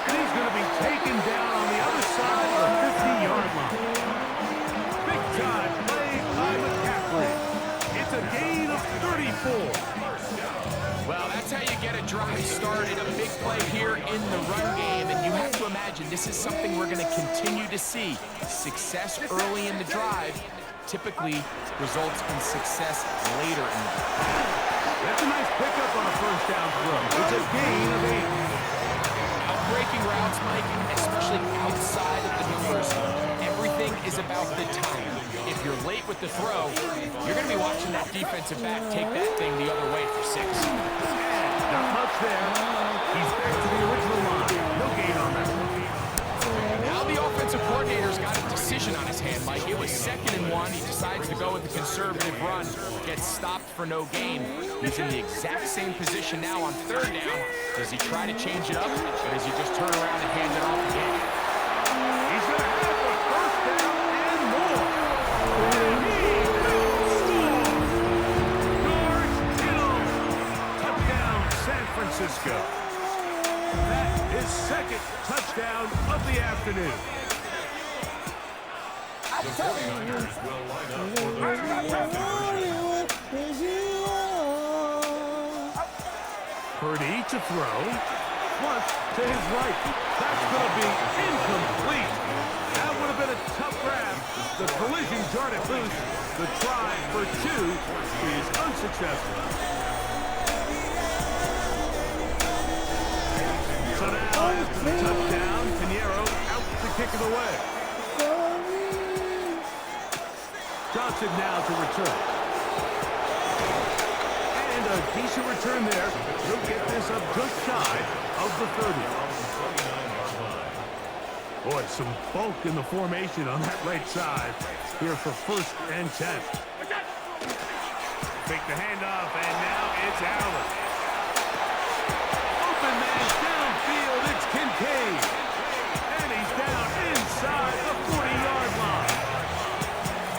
And he's going to be taken down on the other side of the 50-yard line. Big time play by McCaffrey. It's a gain of 34. Well, that's how you get a drive started, a big play here in the run game. And you have to imagine this is something we're going to continue to see. Success early in the drive typically results in success later in the drive. That's a nice pickup on a first down throw. It's a gain of 8. Breaking routes, Mike, especially outside of the numbers, everything is about the time. If you're late with the throw, you're going to be watching that defensive back take that thing the other way for 6. Not much there. He's back to the original line. No gain on that one. Now the offensive coordinator's got a decision on his hand, Mike. It was 2nd and 1. He decides to go with the conservative run. Gets stopped for no gain. He's in the exact same position now on 3rd down. Does he try to change it up, or does he just turn around and hand it off again? He's going to have a first down and more. George Kittle. Touchdown, San Francisco. That is 2nd touchdown of the afternoon. The 49ers will line up for the 2-point conversion. Purdy to throw. Flush to his right. That's going to be incomplete. That would have been a tough grab. The collision jarred it loose. The try for 2 is unsuccessful. So now after the touchdown, Pinheiro out to kick it away. Johnson now to return. And a decent return there. He'll get this up just shy of the 30. Boy, some bulk in the formation on that right side here for 1st and 10. Take the handoff, and now it's Allen. Open man downfield, it's Kincaid. And he's down inside the 40-yard line.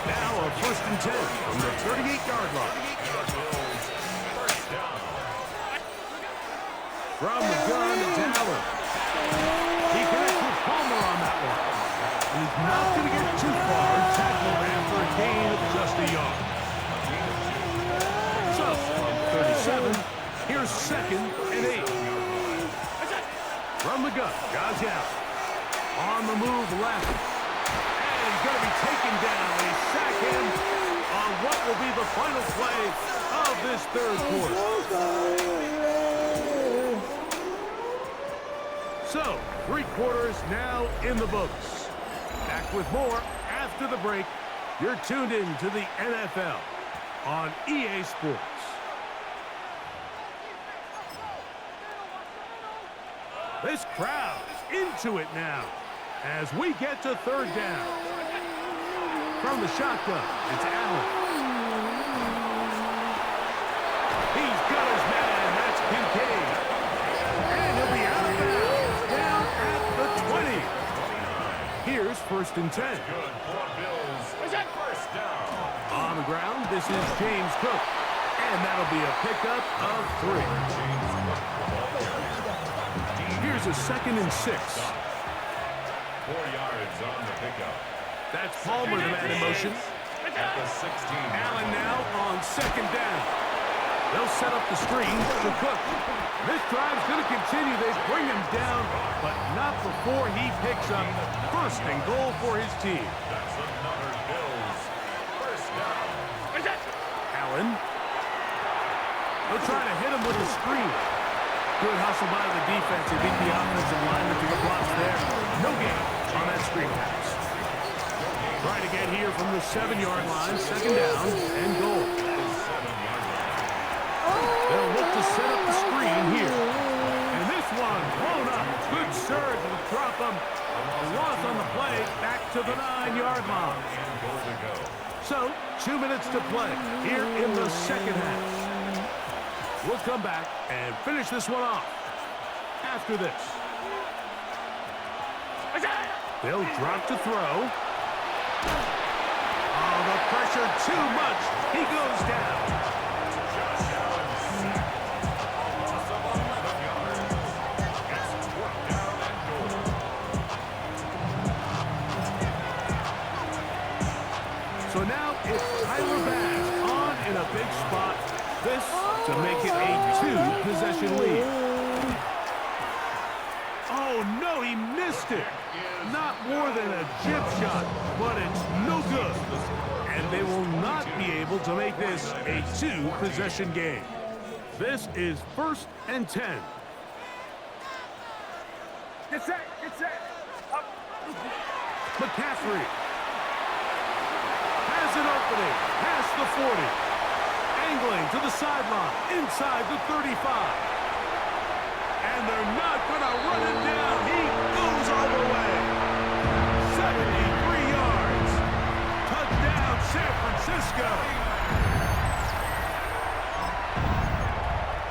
Now a 1st and 10 from the 38-yard line. From the gun, it's Allen. He connects with Palmer on that one. And he's not going to get too far. Tackled after a gain of just a yard. So, from 37, here's 2nd and 8. From the gun, Gaziel. On the move left. And he's going to be taken down. They sack him on what will be the final play of this 3rd quarter. So, 3 quarters now in the books. Back with more after the break. You're tuned in to the NFL on EA Sports. This crowd into it now as we get to 3rd down. From the shotgun, it's Allen. He's got his man, that's Kincaid. And he'll be out of bounds, down at the 20. Here's 1st and 10. On the ground, this is James Cook. And that'll be a pickup of 3. Here's a 2nd and 6. 4 yards on the pickup. That's Palmer, the man in motion. At the 16. Allen now on 2nd down. They'll set up the screen to Cook. This drive's going to continue. They bring him down, but not before he picks up first and goal for his team. That's another Bills first down. Allen. They'll try to hit him with a screen. Good hustle by the defense. They beat the offensive lineman to the blocks there. No gain on that screen pass. Trying to get here from the 7-yard line. Second down and goal. They'll look to set up the screen here. And this one blown up. Good surge will drop him. A loss on the play. Back to the 9-yard line. So, 2 minutes to play here in the second half. We'll come back and finish this one off after this. They'll drop to throw. Oh, the pressure too much. He goes down. So now it's Tyler Bass on in a big spot. This to make it a 2-possession lead. Oh, no, he missed it. Not more than a chip shot, but it's no good. And they will not be able to make this a 2-possession game. This is 1st and 10. Get set, up. McCaffrey has an opening, past the 40. Angling to the sideline, inside the 35. And they're not going to run it down. He goes all the way. 73 yards. Touchdown, San Francisco.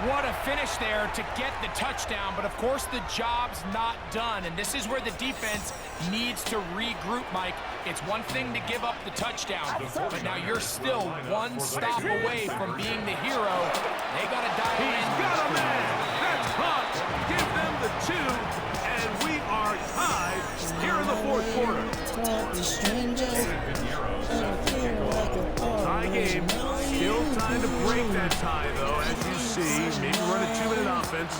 What a finish there to get the touchdown, but of course the job's not done, and this is where the defense needs to regroup, Mike. It's one thing to give up the touchdown, but now you're still one stop away from being the hero. They got to dial in. He's got a man. That's caught. Give them the 2, and we are tied here in the 4th quarter. Tie game. Still trying to break that tie, though, as you see. Maybe run a 2-minute offense.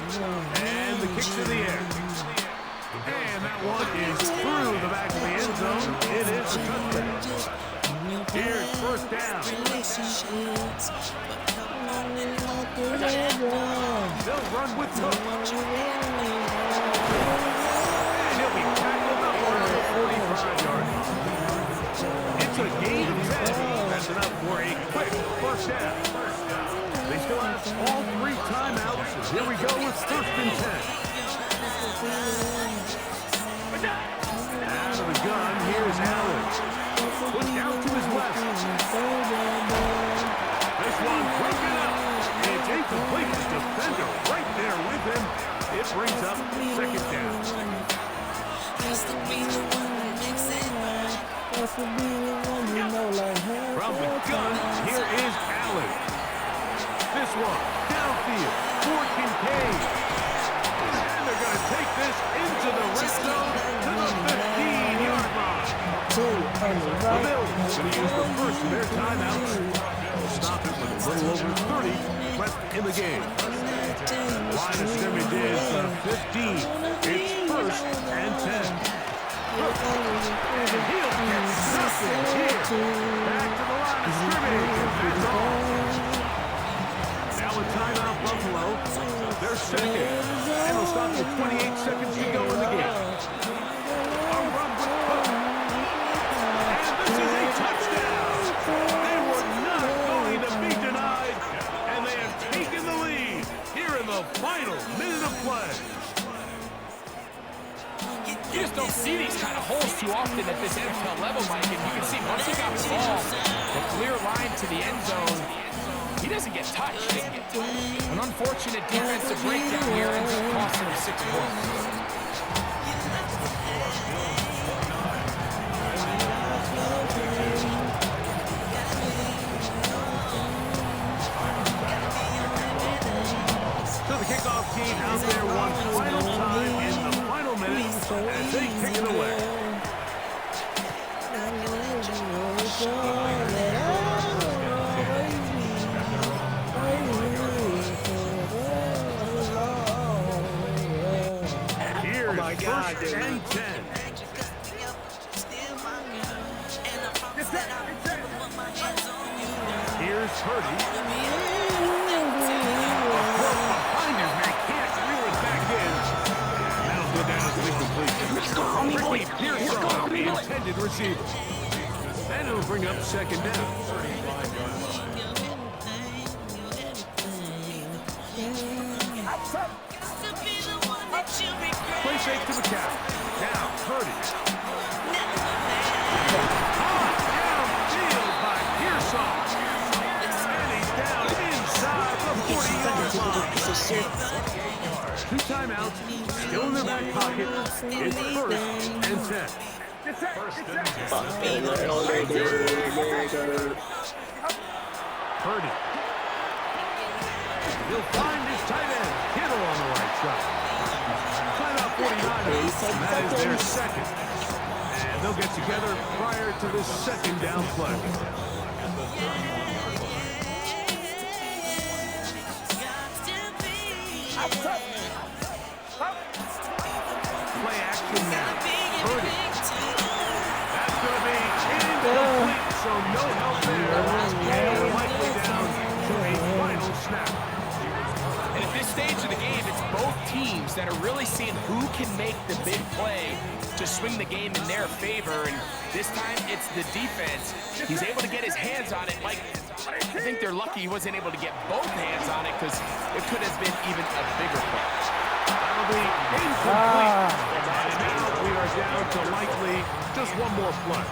And the kick's in the air. And that one is through the back of the end zone. It is a touchdown. Here's 1st down. They'll run with Cook. And he'll be tackled up around the 45-yard line. It's a gain of 10. That's enough for a quick 1st down. They still have all 3 timeouts. And here we go with 1st and 10. Out of the gun, here's Allen. Pushed out to his left. This one broken up. It's incomplete. The defender right there with him. It brings up 2nd down. From the gun, here is Allen. This one, downfield, for Kincaid. And they're going to take this into the red zone to the 15-yard line. The Bills going to use the first of their timeouts. They'll stop it with a little over 30 left in the game. Line of scrimmage is 15. It's 1st and 10. And he'll get something here. Back to the line of scrimmage. That's all. Now a timeout, Buffalo. They're second. And they'll stop with 28 seconds to go in the game. A run with Cook. And this is a touchdown. They were not going to be denied. And they have taken the lead here in the final minute of play. You just don't see these kind of holes too often at this NFL level, Mike. And you can see once he got the ball, the clear line to the end zone, he doesn't get touched. An unfortunate defensive breakdown here ends up costing him 6 points. So the kickoff team out there one final time in the final minute as they kick it away. my God, First and 10. Here's Purdy. Behind his man, can't reel it back in. And that'll go down as an incompletion. Ricky Pearson, the intended receiver. And it'll bring up second down. Play fake to McCown. Now Purdy. Downfield by Pearson. And he's down inside the 40-yard line. 2 timeouts, still in their back pocket. It's first and 10. Purdy. He'll find his tight end. Kittle on the right side. Timeout 49ers. That is their second. And they'll get together prior to this second down play. Play action now. Purdy. That's going to be incomplete, so no help there. And likely down to a final snap. And at this stage of the game, it's both teams that are really seeing who can make the big play to swing the game in their favor. And this time, it's the defense. He's able to get his hands on it. Like, I think they're lucky he wasn't able to get both hands on it because it could have been even a bigger play. That'll be incomplete. And now we are down to likely just one more play.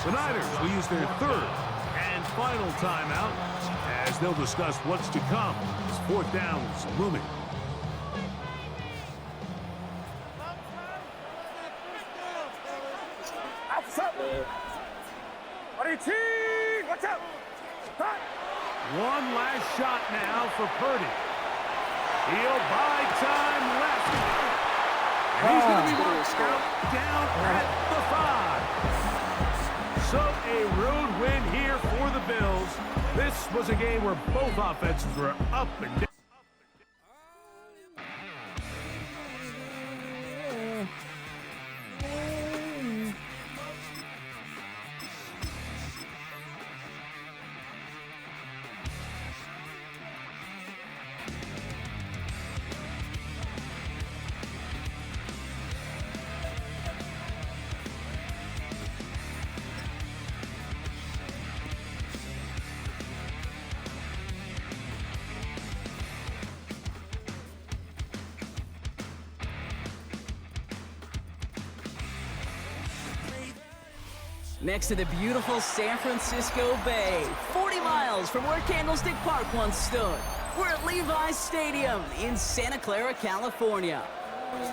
The Niners will use their third and final timeout as they'll discuss what's to come as fourth down is looming. Watch out! One last shot now for Purdy. He'll buy time left. And he's going to be marked out down at the 5. So a road win here for the Bills. This was a game where both offenses were up and down. Next to the beautiful San Francisco Bay, 40 miles from where Candlestick Park once stood. We're at Levi's Stadium in Santa Clara, California.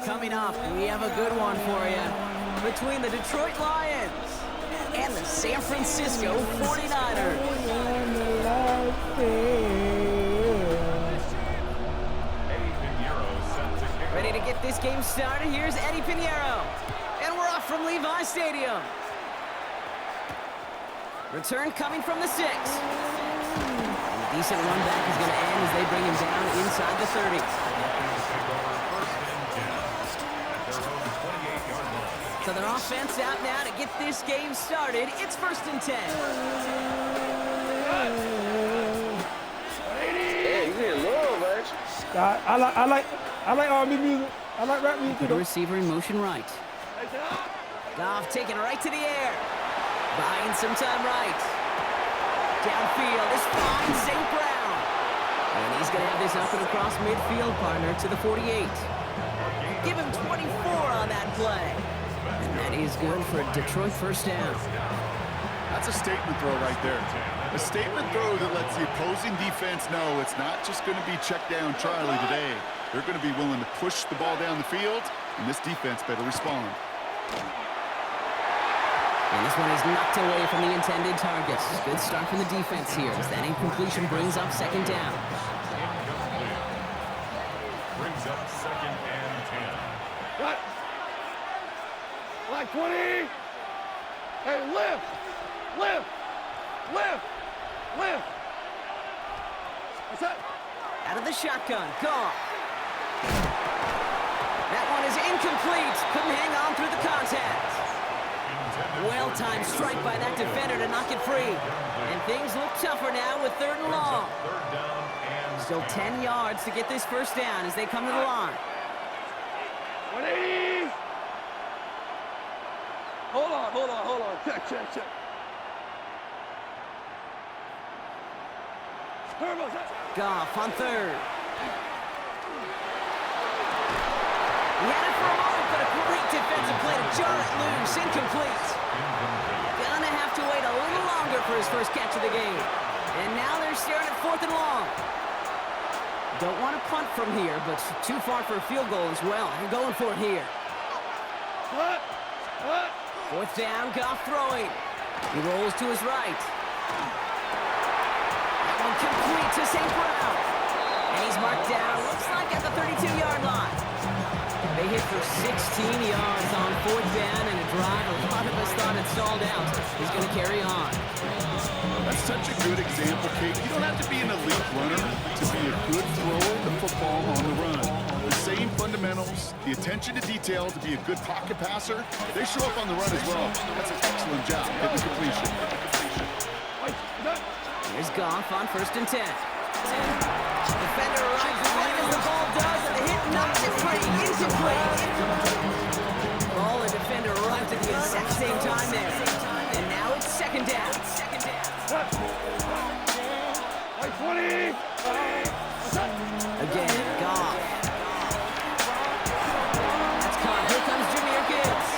Coming up, we have a good one for you. Between the Detroit Lions and the San Francisco 49ers. Ready to get this game started? Here's Eddie Pinheiro. And we're off from Levi's Stadium. Return coming from the 6. And a decent run back is going to end as they bring him down inside the 30. So their offense out now to get this game started. It's first and 10. Hey, you get low, man. I like R&B music. I like rap music. The receiver in motion right. Goff taking right to the air. Buying some time right. Downfield is fine, St. Brown. And he's going to have this up and across midfield, partner, to the 48. Give him 24 on that play. And that is good for a Detroit first down. That's a statement throw right there. A statement throw that lets the opposing defense know it's not just going to be check down Charlie today. They're going to be willing to push the ball down the field, and this defense better respond. And this one is knocked away from the intended target. Good start from the defense here as that incompletion brings up second down. Brings up second and 10. What? Like 20. Hey, lift. What's that? Out of the shotgun, Goff. That one is is incomplete. Couldn't hang on through the contact. Well-timed strike by that defender to knock it free. And things look tougher now with 3rd and long. Still 10 yards to get this first down as they come to the line. 180. Hold on. Check. Goff on 3rd. He had it for a moment, but a great defensive play to jar it loose. Incomplete. Gonna have to wait a little longer for his first catch of the game. And now they're staring at 4th and long. Don't want to punt from here, but too far for a field goal as well. They're going for it here. 4th down, Goff throwing. He rolls to his right. That one complete to St. Brown. And he's marked down, looks like at the 32-yard line. They hit for 16 yards on 4th down and a drive a lot of us thought had stalled out. He's going to carry on. That's such a good example, Kate. You don't have to be an elite runner to be a good thrower of the football on the run. The same fundamentals, the attention to detail to be a good pocket passer, they show up on the run as well. That's an excellent job getting completion. Here's Goff on 1st and 10. Defender arrives right as the ball does, and the hit knocks it free. Incomplete. Ball and defender arrived at the exact same time there. And now it's 2nd down. 20. Again, Goff. That's caught. Here comes Jahmyr Gibbs.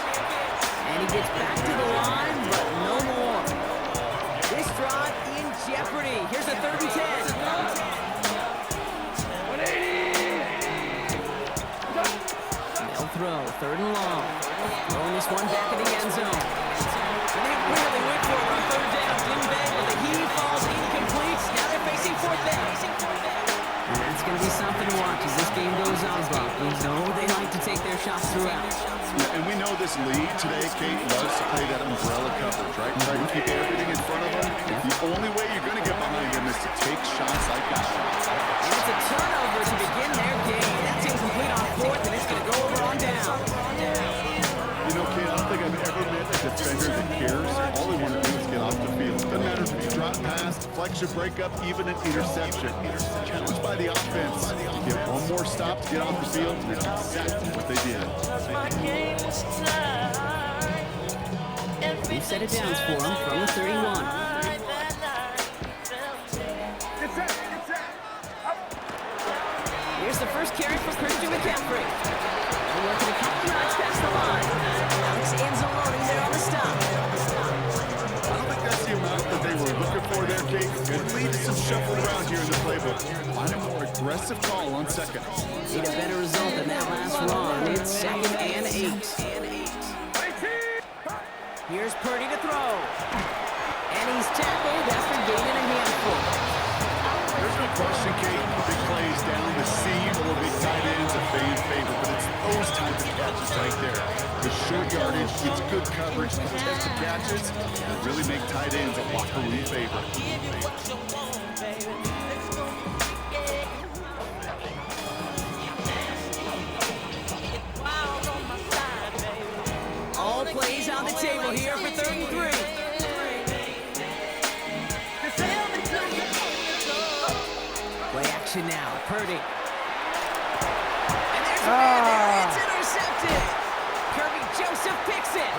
And he gets back to the line, but no more. This drive in jeopardy. Here's a 3rd and 10. 180. They'll throw. 3rd and long. Throwing this one back in the end zone. And they really went for it on 3rd down. Didn't they? But the heave falls incomplete. Now they're facing 4th down. And that's going to be something to watch as this game goes on, Bob. We know they like to take their shots throughout. Yeah, and we know this league today, Kate, loves to play that umbrella coverage, right? Try to keep everything in front of them. The only way you're going to get behind them is to take shots like that. And it's a turnover to begin their game. That's incomplete on 4th, and it's going to go over on down. You know, Kate, I don't think I've ever met a defender that cares. All they want to do is get off the field. Doesn't matter if it's drop pass, deflection, breakup, even an interception. Challenged by the offense. Get one more stop to get off the field, and that's exactly what they did. We've set it down for him from the 31. Here's the first carry for Christian McCaffrey. They're working a couple yards past the line. Alex Anzalone there on the stop. I don't think that's the amount that they were looking for there, Kate. Could lead to some shuffle around here in the playbook. Find a more aggressive call on 2nd. Need a better result than that last run. It's 2nd and 8. Here's Purdy to throw. And he's tackled after gaining a handful. There's no question, Kate. Big plays down the seam or big tight ends a fan favorite, but it's those types of catches right there. The short yardage, it's good coverage, contested catches, that really make tight ends a locker room favorite. All plays on the table here for 3rd and 3. Play action now, Purdy. And there's a man there, it's intercepted. Kirby Joseph picks it.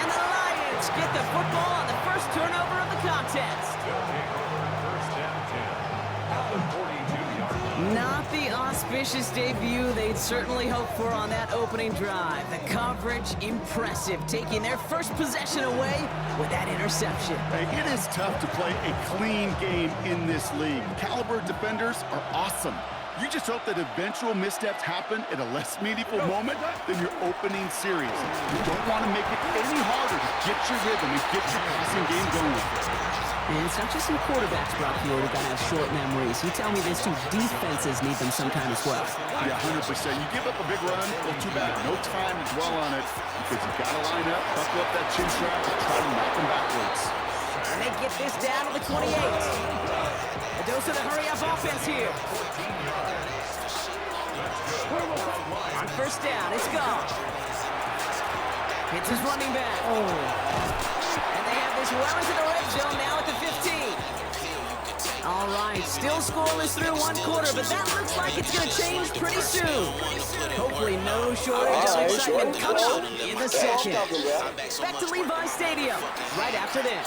And the Lions get the football on the first turnover of the contest. Not the auspicious debut they'd certainly hoped for on that opening drive. The coverage, impressive, taking their first possession away with that interception. Hey, it is tough to play a clean game in this league. Caliber defenders are awesome. You just hope that eventual missteps happen at a less meaningful moment than your opening series. You don't want to make it any harder to get your rhythm and get your passing game going. And it's not just some quarterbacks, Brock Field, that have short memories. You tell me this too, defenses need them sometime as well. Yeah, 100%. You give up a big run, well, too bad. No time to dwell on it because you got to line up, buckle up that chin strap, and try to knock them backwards. And they get this down to the 28. A dose of the hurry-up offense here. first down. It's gone. Hits his running back. And they have this well into the red zone now at the 15. All right, still scoreless through one quarter, but that looks like it's going to change pretty soon. Hopefully no shortage of excitement coming up in the second. Back to Levi Stadium right after this.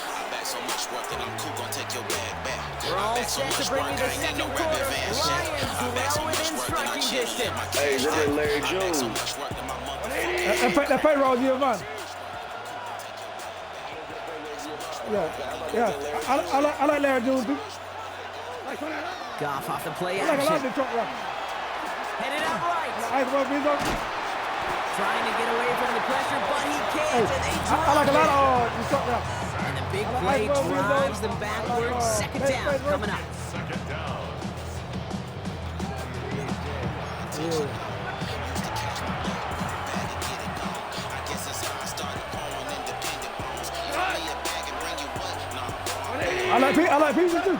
We're all set to bring you the second quarter. Lions well within striking distance. Hey, look at Larry Jones. That play wrong, man. Yeah. I like Larry Jones, too. Goff off the play I like a lot of action. the truck run. Headed out right. Trying to get away from the pressure, but he can't, and they drop I like a lot it. of the truck run. And the big play drives them backwards. Second down coming up. Second down. I like pieces too.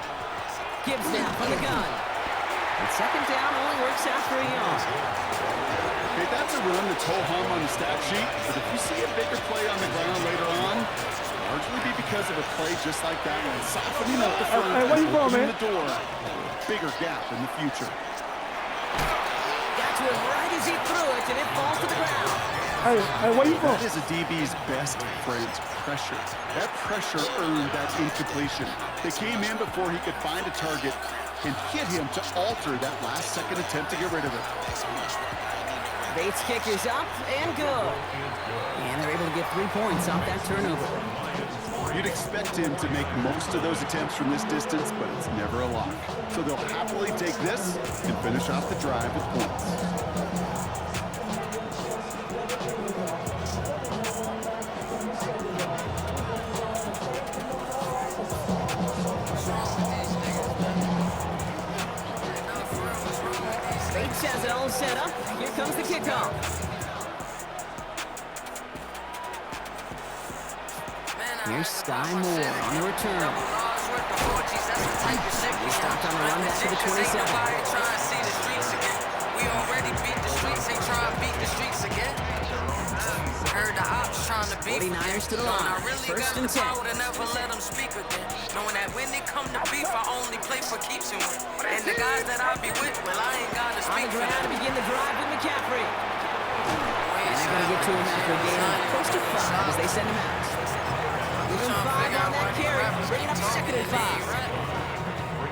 Gibbs now from the gun. And second down only works out for Young. Okay, that's a run that's ho-hum on the stat sheet, but if you see a bigger play on the ground later on, it'll largely be because of a play just like that one, softening up the front Hey, where you and from, opening man? the door, bigger gap in the future. Got to it right as he threw it, and it falls to the ground. Hey, where you from? That is a DB's best friend, pressure. That pressure earned that incompletion. They came in before he could find a target and hit him to alter that last-second attempt to get rid of it. Bates kick is up and good. And they're able to get 3 points off that turnover. You'd expect him to make most of those attempts from this distance, but it's never a lock. So they'll happily take this and finish off the drive with points. Bates has it all set up. Here comes the kickoff. Here's Sky Moore on the return. He stopped on the run back to the 27. We already beat the streets, ain't trying to beat the streets again. Heard the ops trying to beat 49ers to the line. First and 10. Never let them speak again. Knowing that when they come to beef, I only play for keeps and win. And the guys that I be with, well, I ain't gotta On speak the for ground to them. begin the drive with McCaffrey. And they're going to get to him after a gain of close to 5 as they send him out. Give him 5 on that carry. Bringing up second and 5.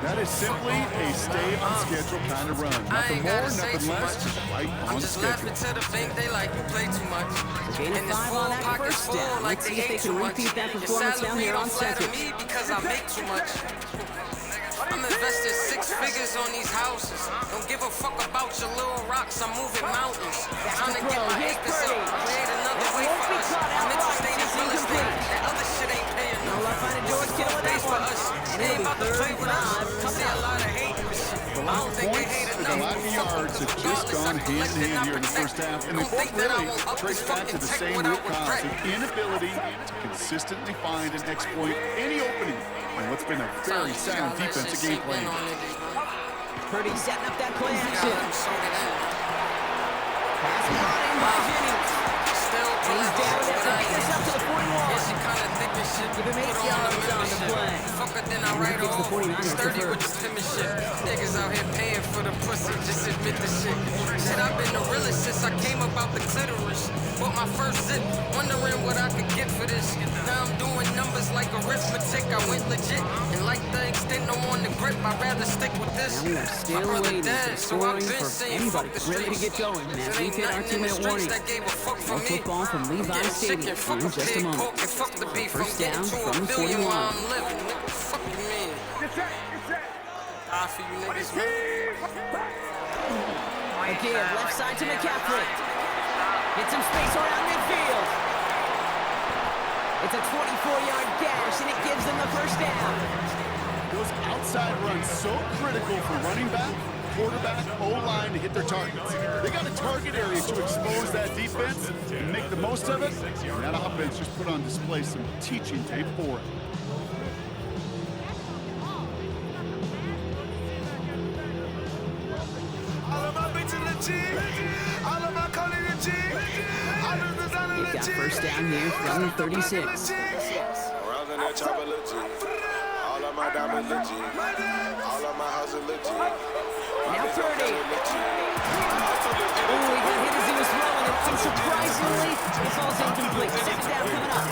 That is simply a stay-on-schedule kind of run. Nothing more, nothing less, just right on I'm just schedule. laughing to the bank, they like you play too much. Gain of 5 on that first down. Let's see if they can repeat that performance down here on second. Me because I make too much. I'm invested 6 figures on these houses. Don't give a fuck about your little rocks. I'm moving mountains. Trying to get my acres up. Create another way for us. I'm interested in real estate. That other shit ain't paying no. No luck finding George Kittle with that For one. us. And They it'll ain't about be to play third with us. drive. See a lot of hate. I don't think they hate The enough. 11 yards have just gone hand-in-hand here in the first half, and they both really trace back to the same root cause, an inability to consistently find and exploit any opening in what's been a very sound defensive game plan. Purdy setting up that play action. Pass brought in by Jennings. He's down there to bring us up to the 41. Give him 8 yards on the play. And gives the 49ers the first. Niggas out here paying for the pussy, just admit the shit. Shit, I've been the realest since I came about the clitoris. Bought my first zip, wondering what I could get for this. Now I'm doing numbers like arithmetic, I went legit. And like the extent I'm on the grip, I'd rather stick with this. And we are still waiting for scoring for anybody ready to get going. And as we've hit our 2-minute warning, more football from Levi Stadium in just a moment. First down from the 41. Again, left side to McCaffrey. Get some space around midfield. It's a 24-yard gash, and it gives them the first down. Those outside runs so critical for running back, quarterback, O-line to hit their targets. They got a target area to expose that defense and make the most of it. And that offense just put on display some teaching tape for it. All of my bitches They've got first down here from the 36. All of my diamonds legit. All of my houses legit. Now Purdy. Oh, he got hit as he was throwing it. Unsurprisingly, it falls incomplete. Second down coming up.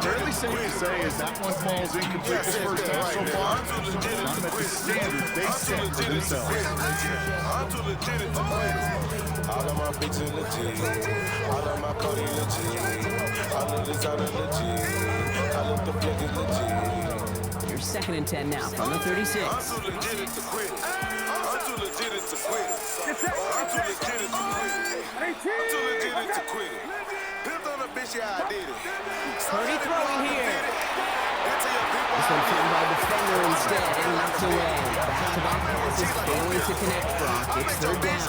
Fairly safe to say as that one falls incomplete this first half so far. Not at the standard they set for themselves. I'm too legit to quit. All of my bitches legit. All of my Cody legit. All of designer legit. All of the flickers legit. Here's second and 10 now from the 36. I'm too legit to quit. I'm too legit to quit. I'm too legit to quit. I'm too legit to quit. Pimped on a bitch, yeah, I did it. Purdy throwing here. This one turned by defender instead and knocked away. Back-to-back passes failing to connect from. It's third down.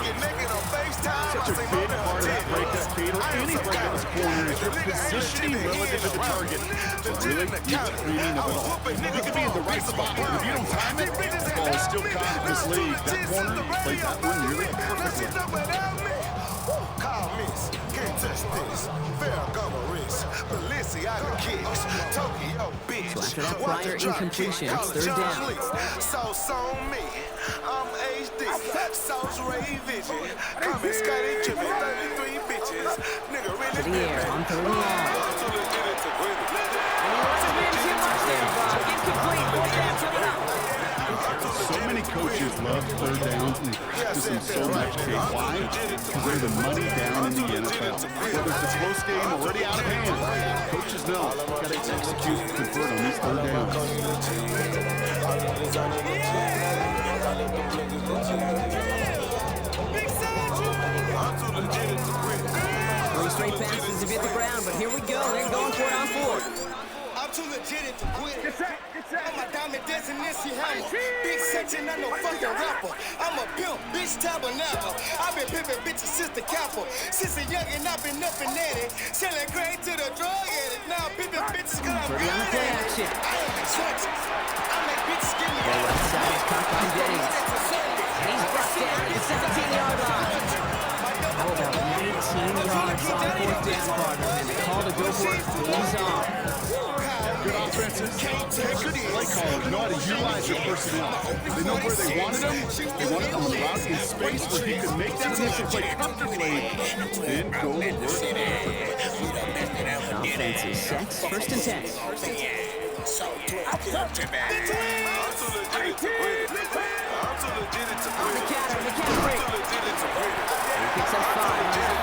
Such a big part of that breakup, Kate, or any breakup corner is your positioning relative to the target. So really, the timing of it all. You can be in the right spot, but if you don't time it, the ball is still caught in this league. That corner played that one nearly perfectly. Call miss, can't touch this. Fair gonna risk. Balenciaga kicks. Tokyo bitch. So after that prior incompletion, it's third down. Sauce on me. I'm HD. Sauce Ray Vision. Come and Scotty Jimmy. 33 bitches. Nigga really To the air on third and long. I'm too legit to quit it. And he wasn't being too much there, Bob. Incomplete. Fourth down coming up. So many coaches love third downs and practice them so much, Kate. Why? Because they're the money down in the NFL. Whether it's a close game already out of hand, coaches know got to execute and convert on these third downs. Three straight passes have hit the ground, but here we go. They're going for it on fourth. I'm too legit to quit it. I'm a diamond dancing Nancy Hammer. Big section, I'm no fucking rapper. I'm a pimp, bitch tabernacle. I've been pimping bitches since the capital. Since a youngin', I've been up and at it. Selling great to the drug addict. Now I'm pimping bitches cause I'm Purdy good on the play at it. action. I ain't been switching. I make bitches give me The left side is caught by Jennings. And he's brought down at the 17-yard line. How about 19 yards on fourth down, partner? And the call to go for it goes on. Good offenses, good play callers know how to utilize their personnel. They know where they wanted them. They wanted them on the route in space where he could make that initial play comfortably, then go to work. Offense is set. First and 10. On the counter break. He picks up 5.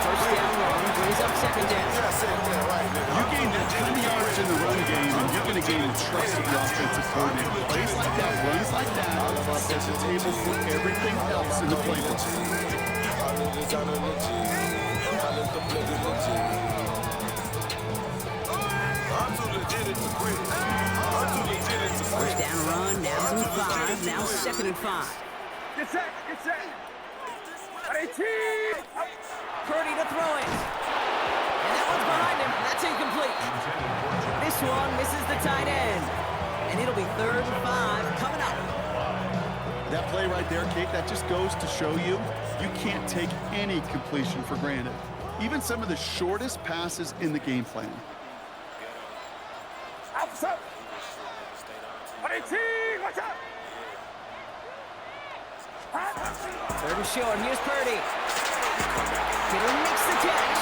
First down long, brings up second down. You gain that 20 yards in the run game, and you're going to gain the trust of the offensive coordinator. Plays like that, runs like that, sets the table for everything else in the playbook. First down run, now in 5, now second and 5. Get set. Purdy to throw it. And that one's behind him. That's incomplete. This one misses the tight end. And it'll be third and 5 coming up. That play right there, Kate, that just goes to show you can't take any completion for granted. Even some of the shortest passes in the game plan. Outside. Watch out. Third and short. Here's Purdy. Kittle makes the catch.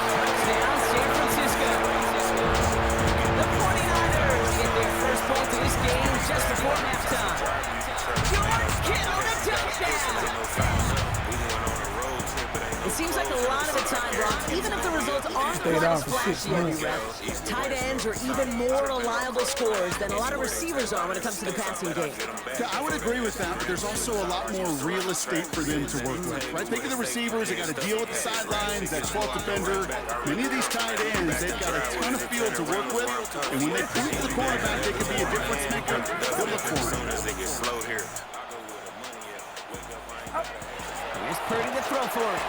Touchdown, San Francisco. The 49ers get their first point of this game just before halftime. George Kittle, the touchdown. It seems like a lot of the time, Brock, even if the results aren't quite as flashy every rep, tight ends are even more reliable scorers than a lot of receivers are when it comes to the passing game. Yeah, I would agree with that, but there's also a lot more real estate for them to work with, right? Think of the receivers, they got to deal with the sidelines, that 12th defender. Many of these tight ends, they've got a ton of field to work with, and when they point to the quarterback, they can be a difference maker. Good look for them. Here's Purdy to throw for it.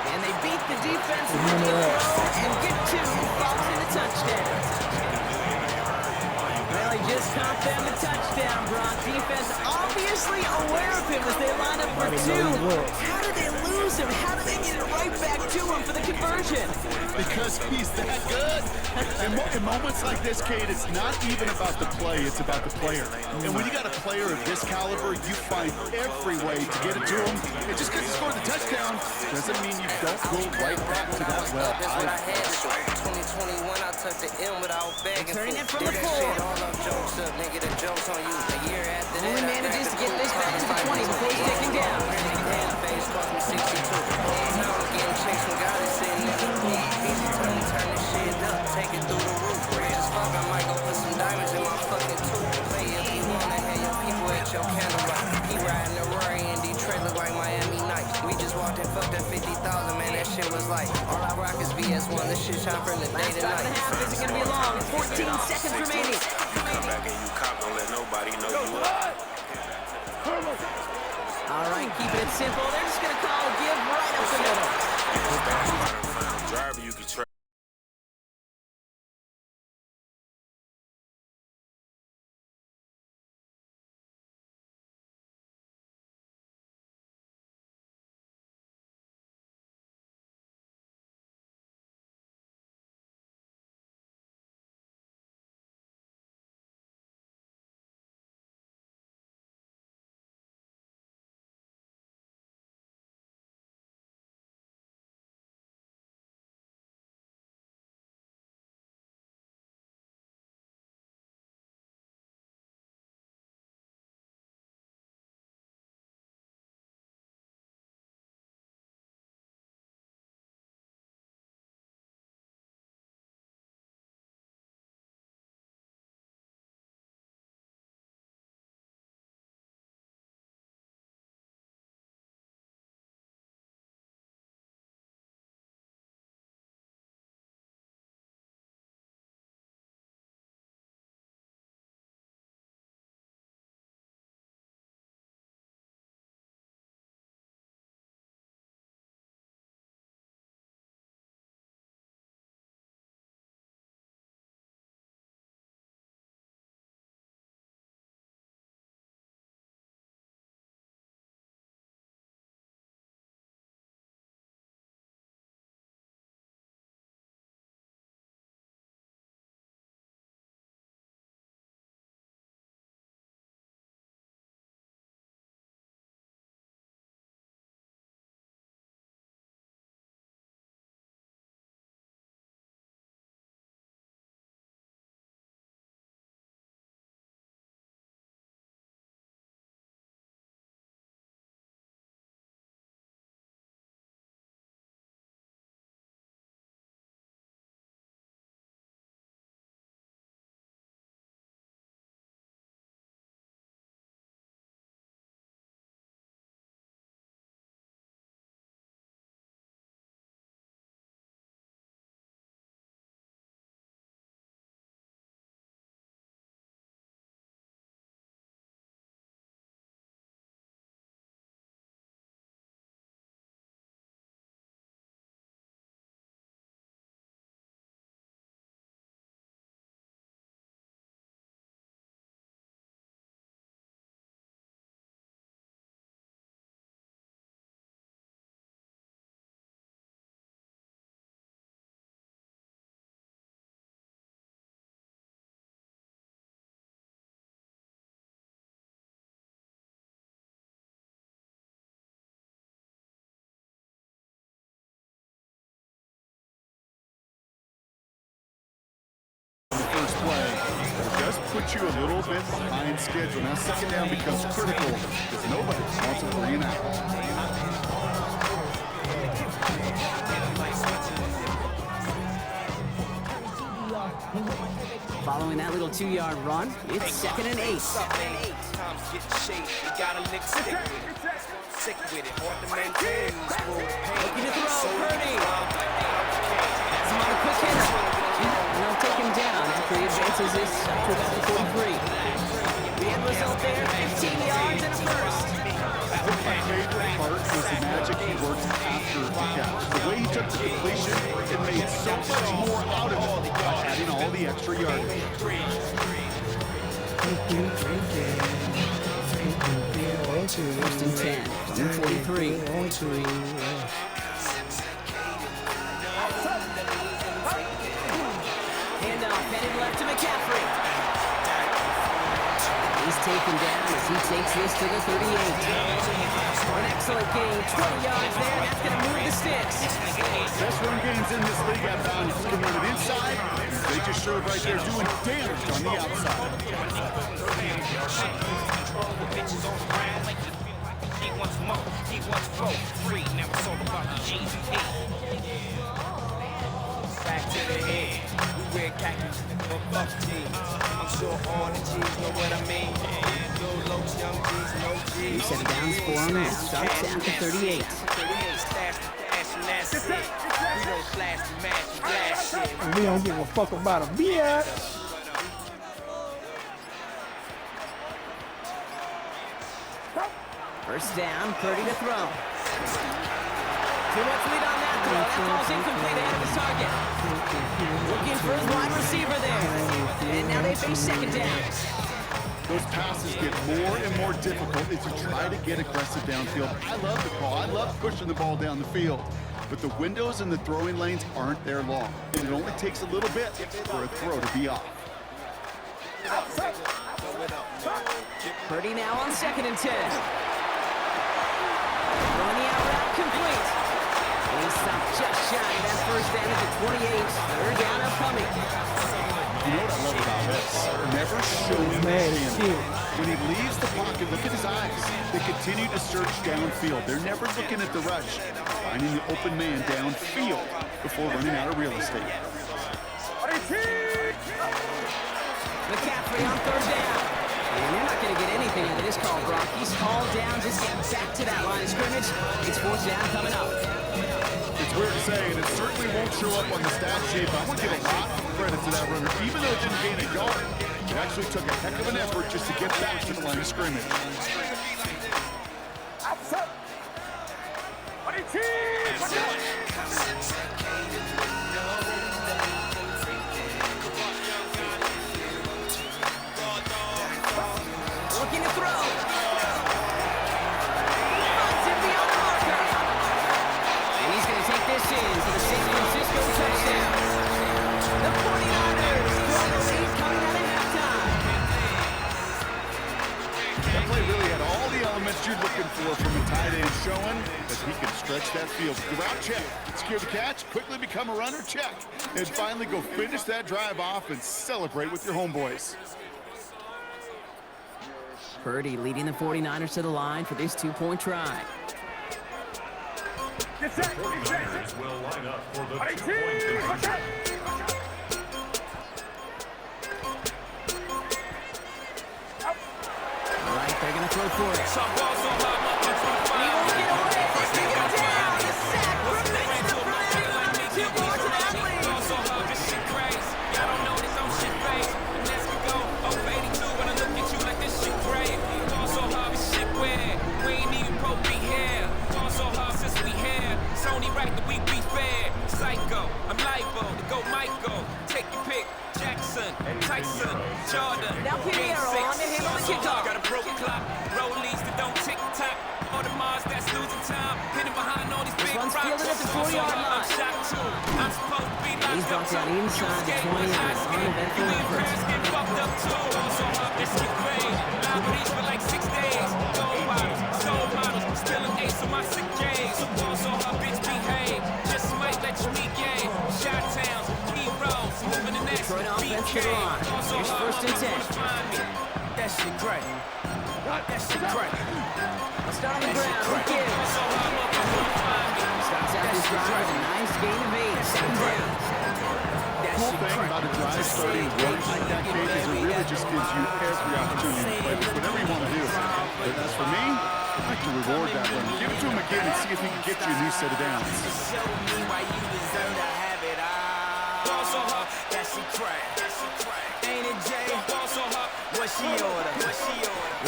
And they beat the defense with the throw and get 2, falls in a touchdown. Well, he just caught them a touchdown, Brock. Defense obviously aware of him as they line up for two. How did they lose him? How did they get it right back to him for the conversion? Because he's that good. In moments like this, Cade, it's not even about the play, it's about the player. And when you got a player of this caliber, you find every way to get it to him. And just because he scored the touchdown doesn't mean you don't go right back to that well. That's what I had. 2021, I took the M without begging. Turning it from the That 4. shit, all up jokes up, nigga, the jokes on you. A year after that, Only manages to get this back to the 20 before he's taken down. Face cost me 62. Now I'm getting chased when God is sitting in the booth. Easy turn this shit up, take it through the roof. Rich as fuck, I might go put some diamonds in my fucking tooth. Play if you wanna have your people at your candlelight. He riding the Rory in Detroit, look like Miami nights. We just walked and fucked at 50,000, man, that shit was like, all I rock is VS1, this shit shot from the day to Last night. 5.5 isn't gonna be long. 14 seconds remaining. Come back and you cop, don't let nobody know you up. All right, keeping it simple. They're just gonna call give right up the middle. Driver, you can try. First play, it does put you a little bit behind schedule. Now second down becomes critical because nobody wants a 3 and out. Following that little 2-yard run, it's 2nd and 8. Looking to throw, Purdy. Has him on a quick hitter. And they'll take him down after he advances this up to about the 43. The end result there, 15 yards and a first. My favorite part was the magic he works after the catch. The way he took the completion, it made so much more out of it by adding all the extra yardage. First and 10, from 43. Handoff, headed left to McCaffrey. He's taken down as he takes this to the 38. An excellent gain, 20 yards there, and that's going to move the sticks. Best run games in this league at bounds. Can run it inside. They just showed right there doing damage on the outside. He wants more, he wants flow. Free, now it's all about the G's. Back to the head, we wear khakis, but buff jeans. I'm sure all the G's know what I mean. Little low, young G's, no G's. New set of downs for him, and starts at the 38. 38, stash the dash, and that's it. We don't slash the match, and blast shit. We don't give a fuck about a bitch. First down, Purdy to throw. Too much lead on that throw. That ball's incomplete ahead of his target. Looking for his wide receiver there. And now they face second down. Those passes get more and more difficult as you try to get aggressive downfield. I love the call. I love pushing the ball down the field. But the windows in the throwing lanes aren't there long. And it only takes a little bit for a throw to be off. Purdy now on second and 10. Throwing the out route complete. And he's stopped just shy of that first down at the 28. Third down upcoming. You know what I love about this? Never shows him. When he leaves the pocket, look at his eyes. They continue to search downfield. They're never looking at the rush. Finding the open man downfield before running out of real estate. McCaffrey on third down. And they're not going to get anything out of this call, Brock. He's hauled down, just getting back to that line of scrimmage. It's fourth down coming up. It's weird to say, and it certainly won't show up on the stat sheet, but I want to give a lot of credit to that runner. Even though it didn't gain a yard, it actually took a heck of an effort just to get back to the line of scrimmage. Looking to throw. Runs him beyond the marker. And he's going to take this in for the San Francisco touchdown. The 49ers draw the lead coming out of halftime. That play really had all the elements you're looking for from a tight end, showing that he can stretch that field. The route check, secure the catch, quickly become a runner, check. And finally go finish that drive off and celebrate with your homeboys. Purdy leading the 49ers to the line for this two-point try. The 49ers will line up for the two-point conversion. All right, they're going to throw for it. And he won't get away. They get down. He's sacked. Prevents the play. Two more to that lead. I'm liable to go Michael. Take your pick. Jackson, Tyson, Jordan. Now Pinheiro on to handle the kickoff. Got a broken clock. Rollies that don't tick tock. All the Mars that's losing time. Hitting behind all these big One's rocks. fielded at the 40-yard line. I'm shot too. I'm supposed to be locked He's bumped out inside the 20 on an uneventful effort. Get fucked up too. Also up this shit paid. Libraries for like 6 days. Gold bottles, soul models. Still an ace on my sick days. Also her bitch behave. Just might let you meet game. Shot towns, key roads. Moving the next. Detroit offense to the line. Here's first and 10. That shit great. That shit great. Start on the ground. Who gives? Starts out this drive with a nice gain of 8. Second down. The cool thing about a drive starting right like that, Kate, is it really just gives you every opportunity to play with whatever you want to do. But as for me, I'd like to reward that one. Give it to him again and see if he can get you a new set of downs. Show me why you deserve to have it all. That she crack. Ain't it Jay? What she order? This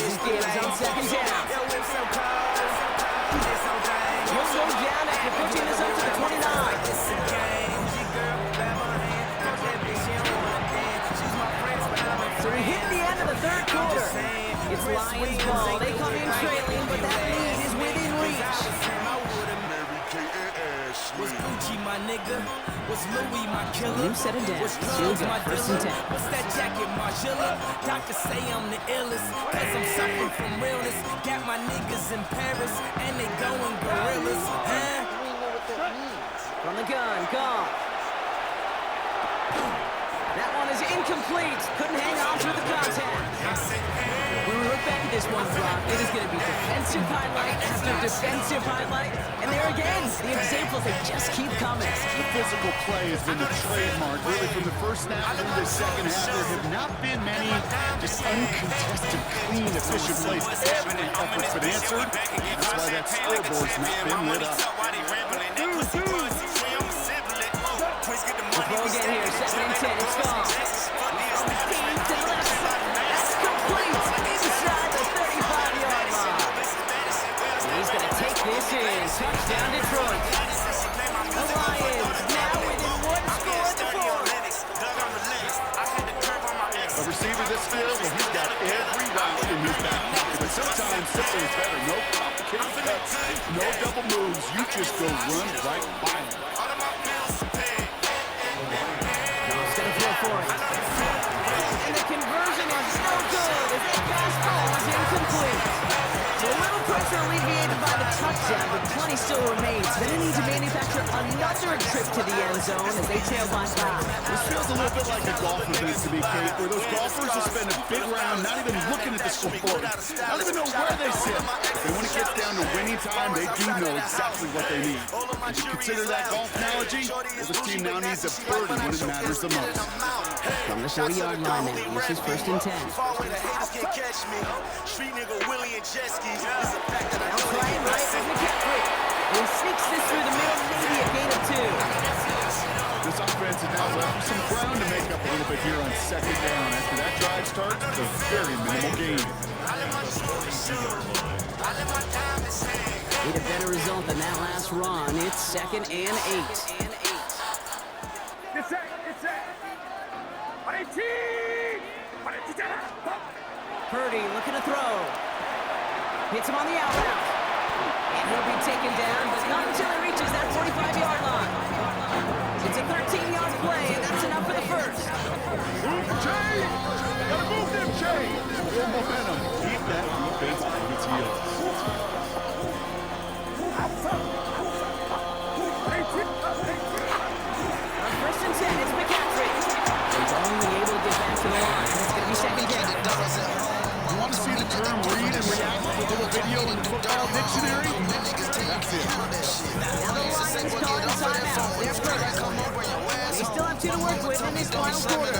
is Gibbs on second down. Yo, it's so cold. It's so dang. He'll go down after pitching this up to the 29. It's a game. Your girl, grab my hand. Fuck that bitch, she don't wanna dance. She's my friend, but I'm a So we hit the end of the third quarter. shoulder. It's Lions ball. They come in trailing, but that lead is within reach. Was Gucci my nigga? Was Louis my killer? New set of downs. Was Here we drugs go. my First and dealer? 10. What's that jacket, Margilla? Doctors say I'm the illest, cause I'm suffering from realness. Got my niggas in Paris, and they going gorillas, huh? From the gun, Goff. That one is incomplete. Couldn't hang on through the contact. When we look back at this one, Brock, it is going to be defensive highlight after defensive highlight. And there again, the examples, they just keep coming. The physical play has been the trademark. Really, from the first snap through the second half, there have not been many just uncontested, clean, efficient plays. Every effort's been answered. That's why that scoreboard's not been lit up. The throw again here, 2nd and 10, it's gone. Deep to the left side, that's complete. Inside the 35-yard line. He's going to take this in. Touchdown, Detroit. The Lions now within one score at the fourth. A receiver this field, well, he's got every route in his back pocket. But sometimes simple is better. No complicated cuts, no double moves. You just go run right by him. For it. And the conversion is no good as that pass ball is incomplete. So a little pressure alleviated by the touchdown, but plenty still remains. Then they need to manufacture another trip to the end zone as they trail by 5. This feels a little bit like a golf event to me, Kate, where those golfers will spend a big round not even looking at the scoreboard, not even know where they sit. And when it gets down to winning time, they do know exactly what they need. If you consider that golf analogy, well, this team now needs a birdie when it matters the most. From the 40-yard line now, this is 1st and 10. Now trying right is McCaffrey. He sneaks this through the middle, maybe a gain of 2. This offense is now left with some ground to make up a little bit here on 2nd down. After that drive starts, it's a very minimal gain. Need a better result than that last run. It's 2nd and 8. Get set, get set. Purdy looking to throw. Hits him on the out route. And he'll be taken down, but not until he reaches that 45-yard line. It's a 13-yard play, and that's enough for the first. Move the chain! Gotta move them chains! More momentum. Keep that defense on its heels. On 1st and 10, it's McCaffrey. He's only able to get back to the line. It's going to be 2nd down. You want to see the term read and react with a little video in the football dictionary? That's it. Now the Lions calling timeout. They're first. They still have 2 to work with in this final quarter.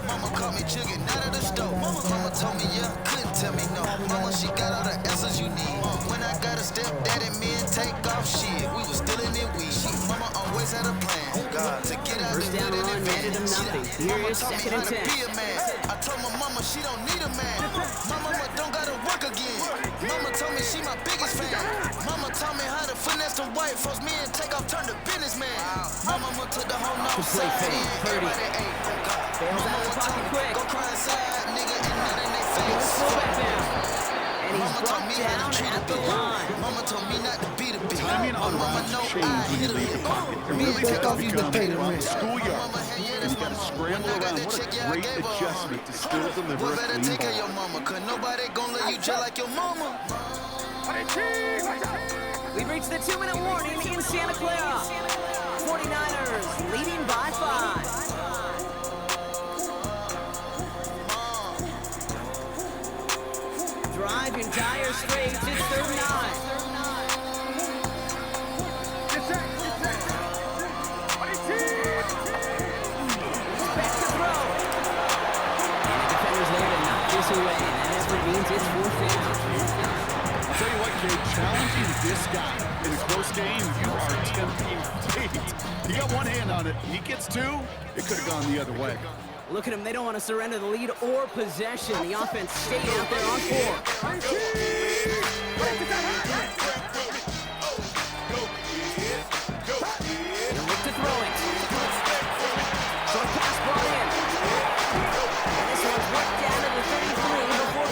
Mama called me chicken out of the stove. Mama told me yeah, couldn't tell me no. Mama, she got all the answers you need. When I got a stepdaddy, me and take off shit. We was still in it weed. Mama always had a plan. God, to get out First down run netted him nothing. Here is 2nd and 10. I told my mama she don't need a man. My mama don't gotta work again. Mama told me she my biggest fan. Mama taught me how to finesse the white folks. Me and take off turn to businessman. My mama took the whole north play side. fake. Purdy. Bails out of the pocket quick. Go cry inside, nigga, and not in their He'll face. slow back down. And he's brought down at the line. Mama told me not to beat a bitch. Timing on routes change when you leave the pocket. It really does become a schoolyard. And you got to scramble around. What a great adjustment to still deliver Boy, a better clean take care of your ball. mama, cause nobody gon' let you just like your mama. We've reached the 2-minute warning in Santa Clara. 49ers leading by 5. Drive in dire straits, it's 3rd and 9. Back to throw. And the defender's there to knock this away. And that effort means it's 4th down. I'll tell you what, Kate, challenging this guy in a close game, you are tempting fate. He got one hand on it. He gets 2. It could have gone the other way. Look at him, they don't want to surrender the lead or possession. The offense stayed out there on 4. He'll look to throw it. Short pass brought in. And this one's worked down to the 33 before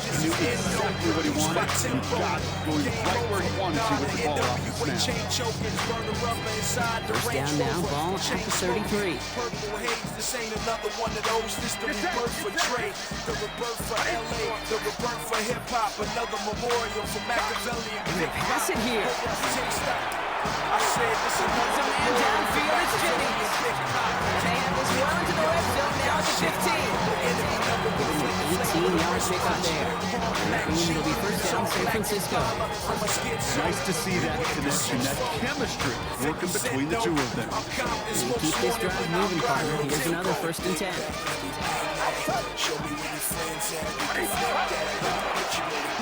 He knew exactly what he wanted, and he got it, going right where he wanted to with the ball off the snap. First down now, ball at the 33. Purple haze, this ain't another one of those. This the rebirth for Dre, the rebirth for LA, the rebirth for hip hop. Another memorial for Machiavelli and They pass it here. I said this is It's a man downfield, it's Jennings. And they have this well into the red zone now at the 15. 18-yard pickup there. And that means it'll be first down San Francisco. Nice to see that connection, that chemistry working between the two of them. They keep this drive moving, partner. Here's another 1st and 10.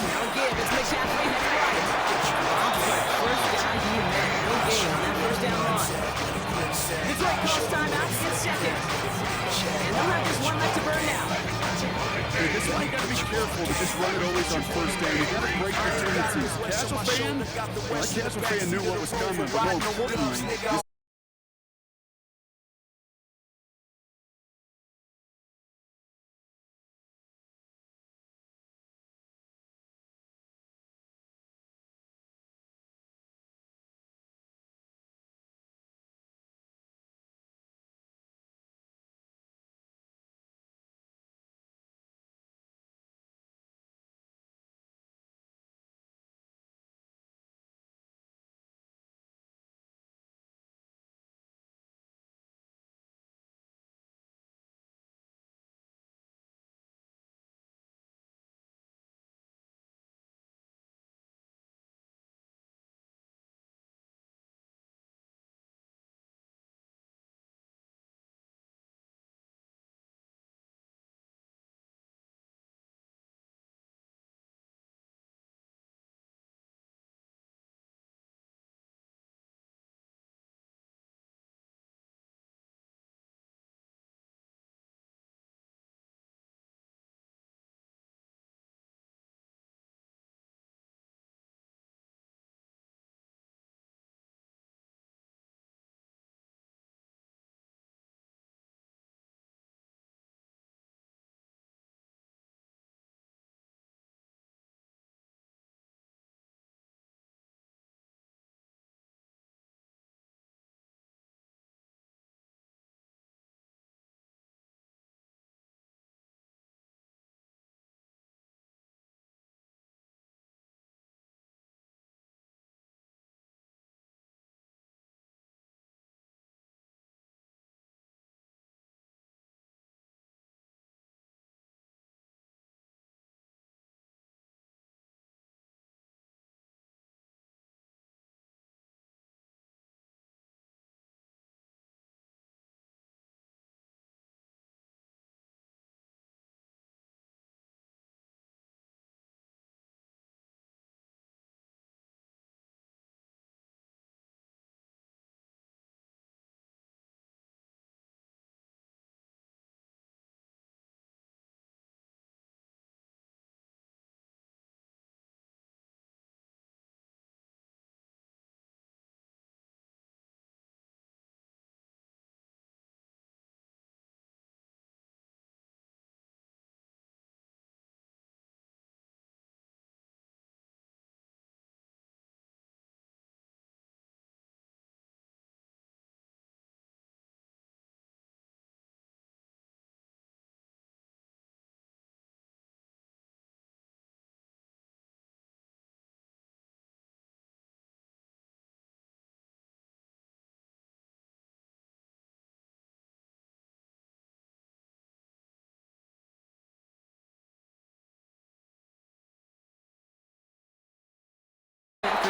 Now give, it's McCaffrey headed right. First down, he met no gain on that first down run. Detroit calls timeout, it's second. And they'll have just one left to burn now. Hey, this is why you got to be careful to just run it always on first down. You got to break your tendencies. Casual fan knew what was coming, but more importantly,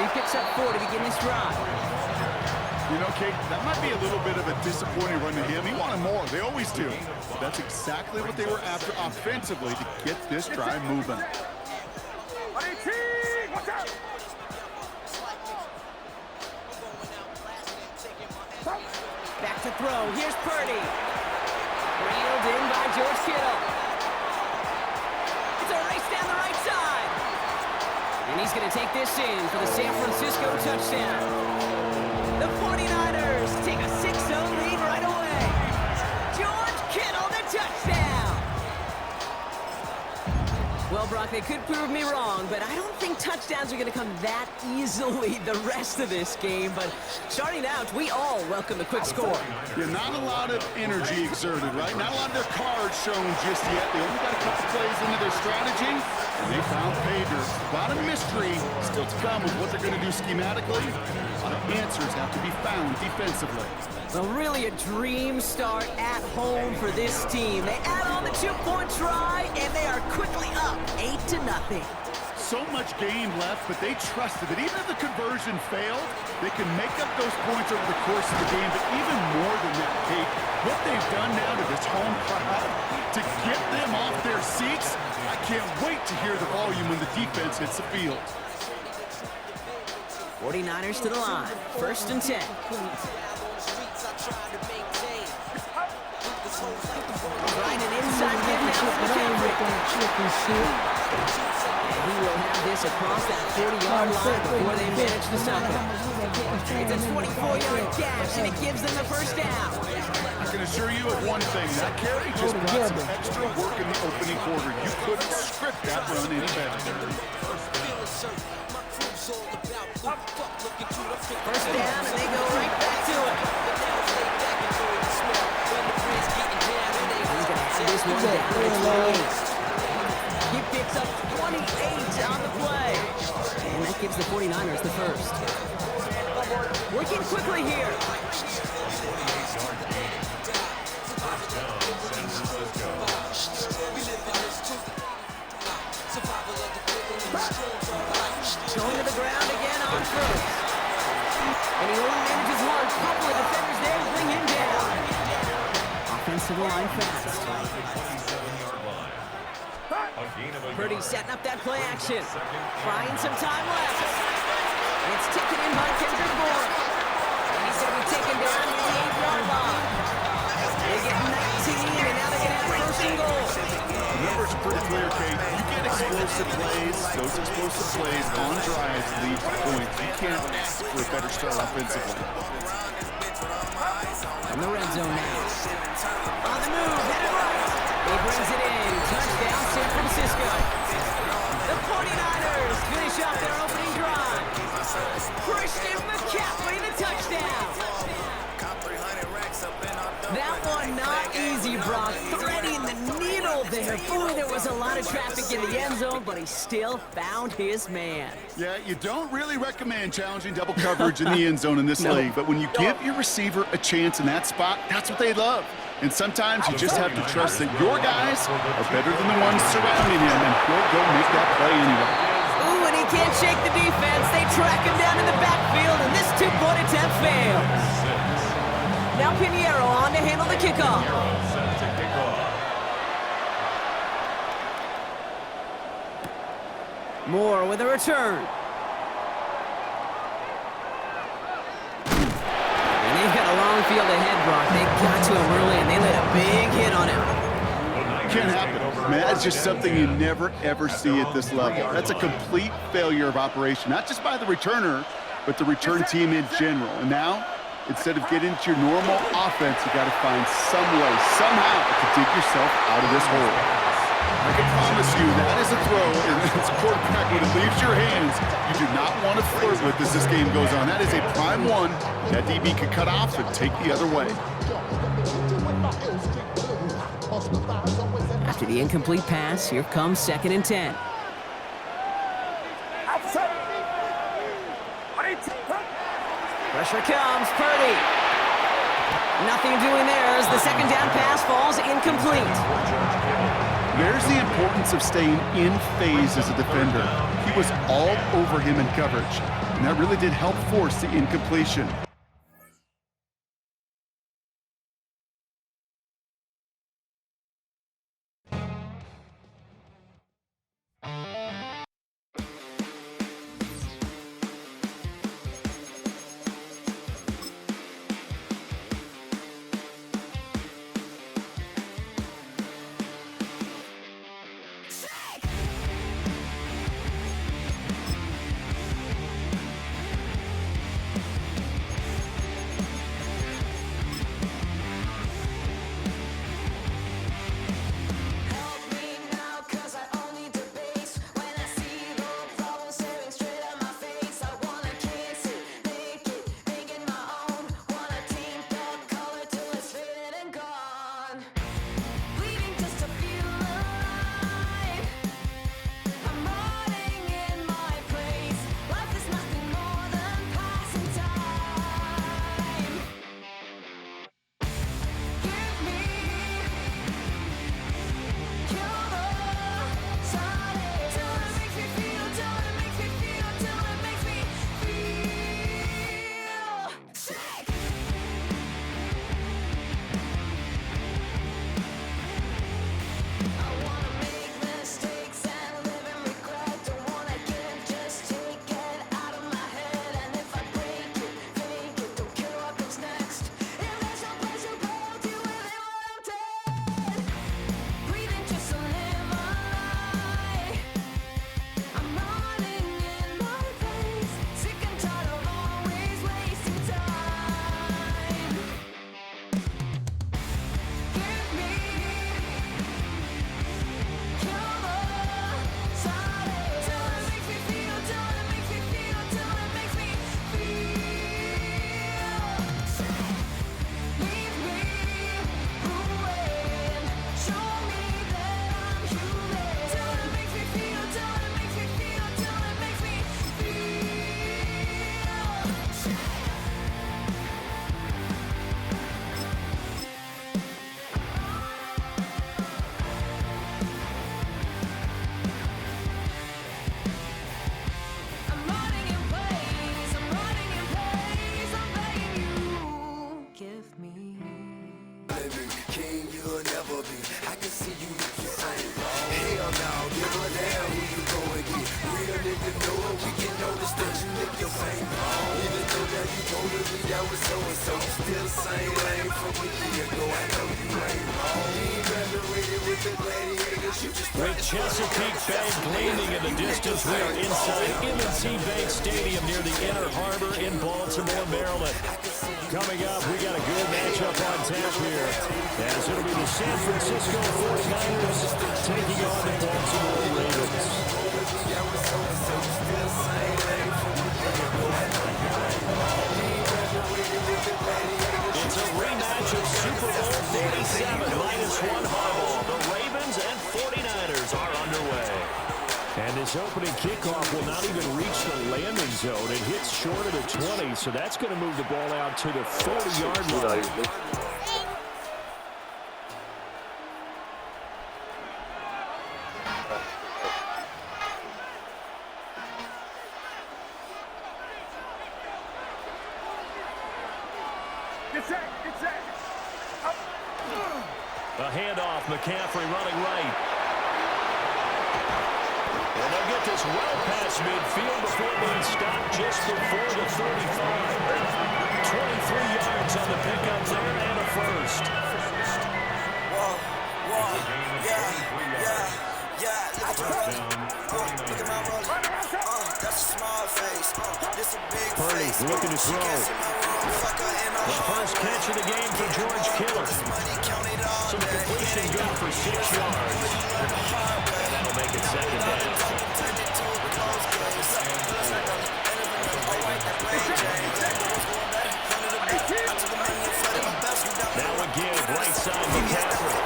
He picks up 4 to begin this drive. You know, Kate, that might be a little bit of a disappointing run to him. He wanted more. They always do. That's exactly what they were after offensively to get this drive moving. Back to throw. Here's Purdy. Reeled in by George Kittle. It's a race down the right side. And he's going to take this in for the San Francisco touchdown. The 49ers take a 6-0 lead right away. George Kittle, the touchdown. Well, Well, Brock, they could prove me wrong, but I don't think touchdowns are going to come that easily the rest of this game. But starting out, we all welcome a quick score. Yeah, not a lot of energy exerted, right? Not a lot of their cards shown just yet. They only got a couple plays into their strategy, and they found pay dirt. A lot of mystery still to come with what they're going to do schematically. A lot of answers have to be found defensively. Well, really a dream start at home for this team. They add on the 2-point try, and they are quickly up 8-0. So much game left, but they trusted that even if the conversion failed, they can make up those points over the course of the game. But even more than that, Kate, what they've done now to this home crowd to get them off their seats, I can't wait to hear the volume when the defense hits the field. 49ers to the line, 1st and 10. Trying an inside mid now with McCaffrey. He will have this across that 40-yard line before they manage to stop him. It's a 24-yard dash, and it gives them the first down. I can assure you of one thing. That carry just brought some extra work in the opening quarter. You couldn't script that run any better. First down, and they go right back to it. He's going to have this one down to 28. He picks up 28 on the play. And that gives the 49ers the first. Working quickly here. Going to the ground again on first. And he only manages one. Couple of defenders there to bring him down. Offensive line fast. Purdy setting up that play action. Buying some time left. It's taken in by Kendrick Bourne. And he's going to be taken down near the 8-yard line. They get 19, and now they're going to have first and goal. The numbers are pretty clear, Kate. You get explosive plays. Those explosive plays on drives lead to points. You can't ask for a better start offensively. From the red zone now. On the move, headed right. He brings it in. Touchdown, San Francisco. The 49ers finish off their opening drive. Christian McCaffrey, the touchdown. That one not easy, Brock. Threading the needle there. Boy, there was a lot of traffic in the end zone, but he still found his man. Yeah, you don't really recommend challenging double coverage in the end zone in this league, but when you give your receiver a chance in that spot, that's what they love. And sometimes you just have to trust that your guys are better than the ones surrounding him, and he'll go make that play anyway. Ooh, and he can't shake the defense. They track him down in the backfield, and this 2-point attempt fails. Now Pinheiro on to handle the kickoff. Moore with a return. And they've got a long field ahead, Brock. They got to him early, and they laid a big hit on him. Can't happen. Man, that's just something you never, ever see at this level. That's a complete failure of operation, not just by the returner, but the return team in general. And now, instead of getting into your normal offense, you got to find some way, somehow, to dig yourself out of this hole. I can promise you that is a throw, and it's a quarterback when it leaves your hands. You do not want to flirt with as this game goes on. That is a prime one that DB could cut off and take the other way. After the incomplete pass, here comes 2nd and 10. Pressure comes, Purdy. Nothing doing there as the 2nd down pass falls incomplete. There's the importance of staying in phase as a defender. He was all over him in coverage, and that really did help force the incompletion. that was so-and-so. You still the same lane from a year ago. I know you ain't wrong. You ain't graduated with the gladiators. You just With Chesapeake Bay gleaming in the distance, we are inside M&T Bank Stadium near the Inner Harbor in Baltimore, Maryland. Coming up, we got a good matchup on tap here, as it'll be the San Francisco 49ers taking on the Baltimore Ravens. It's a rematch of Super Bowl 47, -1 Harbaugh. The Ravens and 49ers are underway. And this opening kickoff will not even reach the landing zone. It hits short of the 20, so that's going to move the ball out to the 40-yard line. A handoff, McCaffrey running right. And they'll get this well past midfield before being stopped just before the 35. 23 yards on the pickup there and a first. Purdy looking to throw. The first catch of the game for George Kittle. So the completion good for 6 yards. And that'll make it second down. Now again, right side McCaffrey.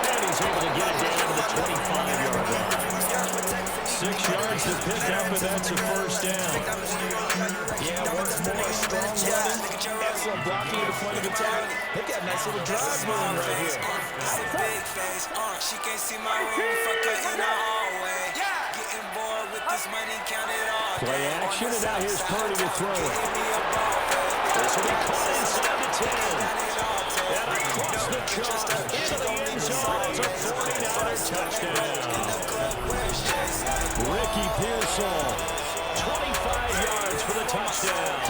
And he's able to get it down to the 25-yard line. 6 yards to pick up, and that's a first down. Yeah, once more, strong running, excellent blocking at the point of attack. They've got a nice little drive going right here. She can't see my room, fuck her in the hallway. Getting bored with this money, count it all. Play action, and now here's Purdy to throw it. This will be caught inside the 10. And across the chop, into the end zone, it's a 49er touchdown. Ricky Pearsall, 25 yards for the touchdown.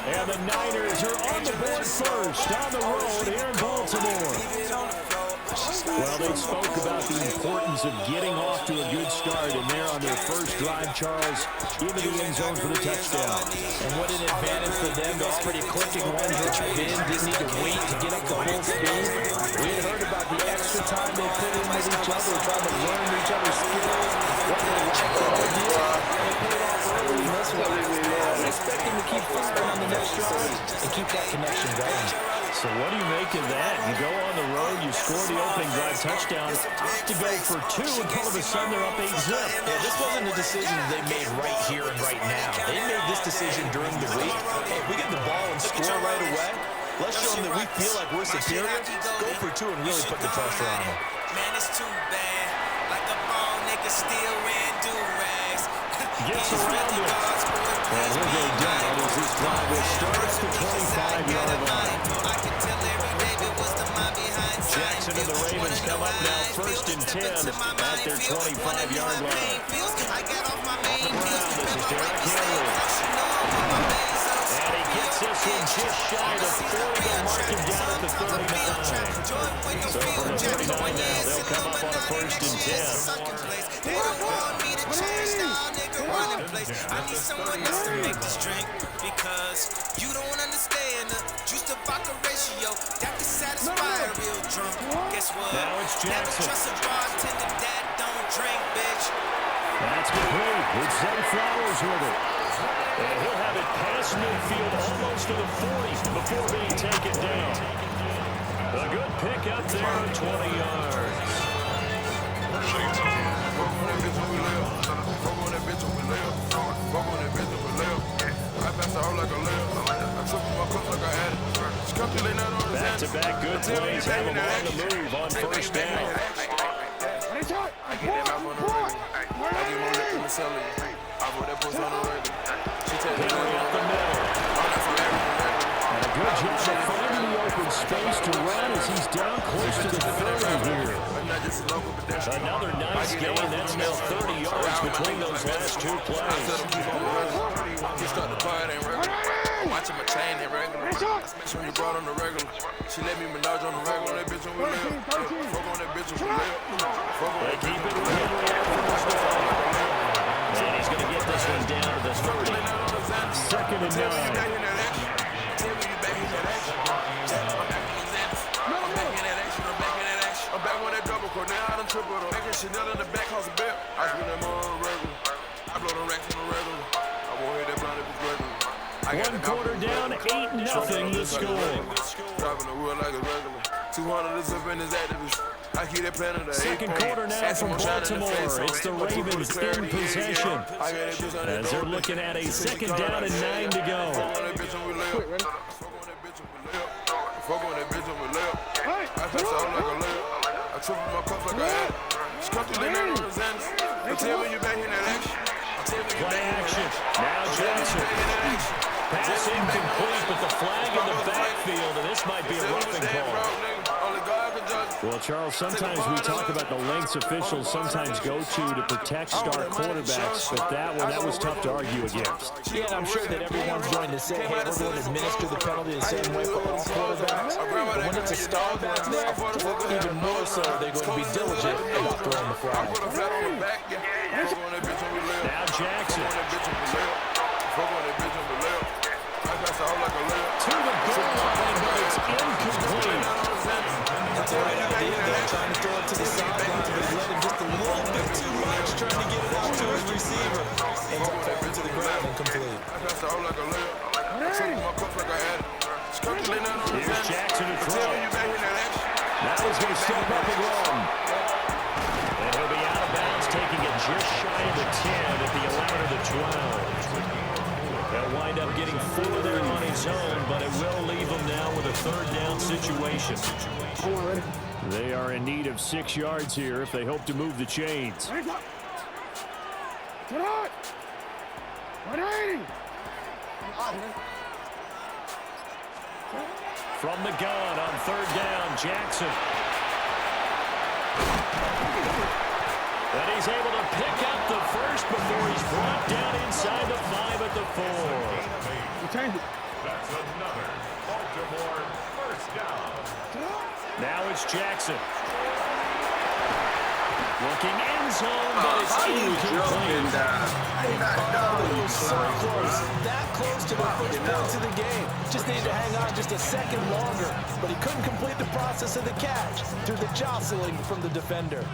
And the Niners are on the board first on the road here in Baltimore. Well, they spoke about the importance of getting off to a good start, and they're on their first drive, Charles, into the end zone for the touchdown. And what an advantage for them. Those pretty clicking ones which Ben didn't need to wait to get up to full speed. We had heard about the extra time they put in with each other, trying to learn each other's skills, what they like or idea, and they paid off early in this one. I'm expecting to keep firing on the next drive and keep that connection going. So what do you make of that? You go on the road, you score the opening drive touchdown, opt to go for 2, and all of a sudden they're up 8-zip. Yeah, this wasn't a decision they made right here and right now. They made this decision during the week. Hey, if we get the ball and score right away, let's show them that we feel like we're superior. Go for 2 and really put the pressure on them. Man, it's too bad. Like a ball nigga still ran do-rags. Gets around it. And he'll go down as this drive will start at the 25-yard line. Jackson and the Ravens come up now first and 10 at their 25-yard line. On the ground, this is Derrick Henry. And he gets this one just shy of 40. They'll mark him down at the 39. So from the 39 now, they'll come up on a first and 10. I need someone else to make this drink because you don't understand the juice to vodka ratio that can satisfy a real drunk. Guess what? Now it's Jackson. Never trust a bartender that don't drink, bitch. That's complete. It's Zay Flowers with it. And he'll have it past midfield almost to the 40 before being taken down. A good pick up there at 20 yards. Back-to-back good plays have him on the move on first down. Henry up the middle. And a good job of finding the open space to run as he's down close to the 30 here. Another nice gain. That's now 30 yards between those last 2 plays. Watching my chain and regular. I smash when you brought on the regular. She let me menage on the regular. That bitch on the lip. Fuck on that bitch on the lip. Fuck on that keep it with Henry after the start. And he's going to get this one down to the 30. Second and 9. I'm back on that double core. Now I done triple them. Making Chanel in the back house a bit. I spend that more on the regular. I blow the racks on the regular. I won't hit that blind if it's regular. One quarter down, 8-0 the score. Driving the wheel like a regular. 200 is up in his activist. I keep that plan of the Second quarter now from Baltimore. It's the Ravens in possession. As they're looking at a second down and 9 to go. Fuck on that bitch on my lip. I pass out like a layup. I triple my cups like a hat. She come through the name on the Xanax. I tell when you back in that action. Play action. Now Johnson. Pass incomplete, but the flag in the backfield, and this might be a roughing call. Well, Charles, sometimes we talk about the lengths officials sometimes go to protect star quarterbacks, but that was tough to argue against. Yeah, and I'm sure that everyone's going to say, hey, we're going to administer the penalty the same way for all quarterbacks. But when it's a star back there, even more so, they're going to be diligent about throwing the flag. Now Jackson. To the goal line, but it's incomplete. That's the right idea. They're trying to throw it to the sideline, but he let him just a little bit too much, trying to get it out to his receiver. Ends up falling to the ground and complete. Here's Jackson to throw. Now he's going to step up and run. And he'll be out of bounds, taking it just shy of the 10 at the 11 or the 12. They'll wind up getting 4 there on his own, but it will leave him now with a third down situation. They are in need of 6 yards here if they hope to move the chains. From the gun on third down, Jackson. And he's able to pick up the first before he's brought down inside the 5 at the 4. That's another Baltimore first down. Now it's Jackson. Looking end zone, but it's incomplete. It was so close. That close to the first points of the game. Just needed to hang on just a second longer, but he couldn't complete the process of the catch through the jostling from the defender.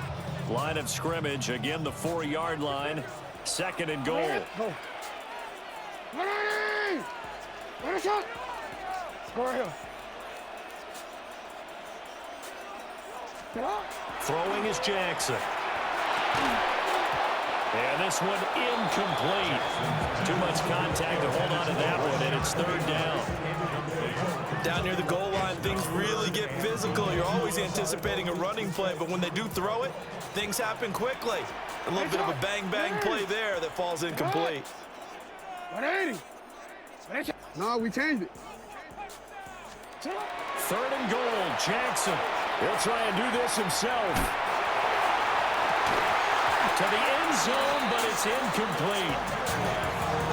Line of scrimmage, again the 4-yard line. Second and goal. Throwing is Jackson. And this one incomplete. Too much contact to hold on to that one, and it's third down. Down near the goal line, things really get physical. You're always anticipating a running play, but when they do throw it, things happen quickly. A little bit of a bang-bang play there that falls incomplete. 180. No, we changed it. Third and goal, Jackson. He'll try and do this himself. To the end zone, but it's incomplete.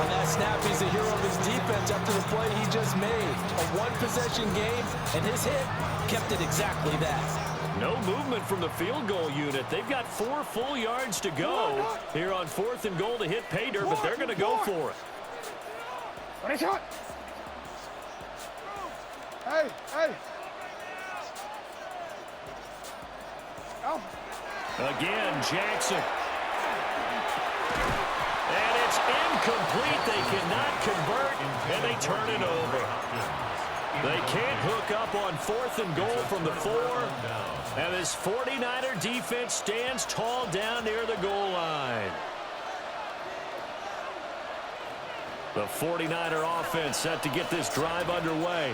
On that snap, he's the hero of his defense after the play he just made. A one-possession game, and his hit kept it exactly that. No movement from the field goal unit. They've got 4 full yards to go here on 4th and goal to hit pay dirt, but they're going to go for it. Hey, hey. Again, Jackson. And it's incomplete. They cannot convert, and they turn it over. They can't hook up on 4th and goal from the 4. And this 49er defense stands tall down near the goal line. The 49er offense set to get this drive underway.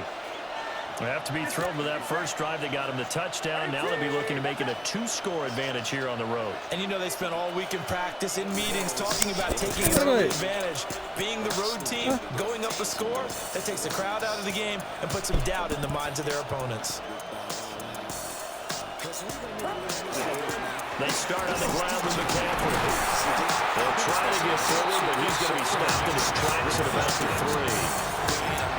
They have to be thrilled with that first drive. They got him the touchdown. Now they'll be looking to make it a 2-score advantage here on the road. And you know they spent all week in practice, in meetings, talking about taking an early advantage. Being the road team, going up a score, that takes the crowd out of the game and puts some doubt in the minds of their opponents. They start on the ground with McCaffrey. They'll try to get forward, but he's going to be stopped in his tracks at about the 3.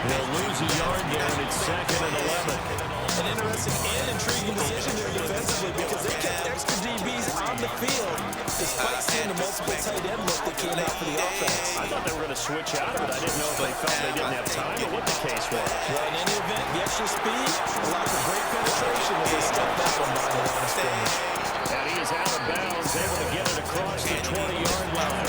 They'll lose a yard there, and it's 2nd and 11. An interesting and intriguing decision there defensively because they kept extra DBs on the field despite seeing the multiple tight end look that came out for the offense. I thought they were going to switch out, but I didn't know if they felt they didn't have time or what the case was. Well, in any event, the extra speed allowed for great penetration as they stepped out on the line of scrimmage. And he is out of bounds, able to get it across the 20-yard line.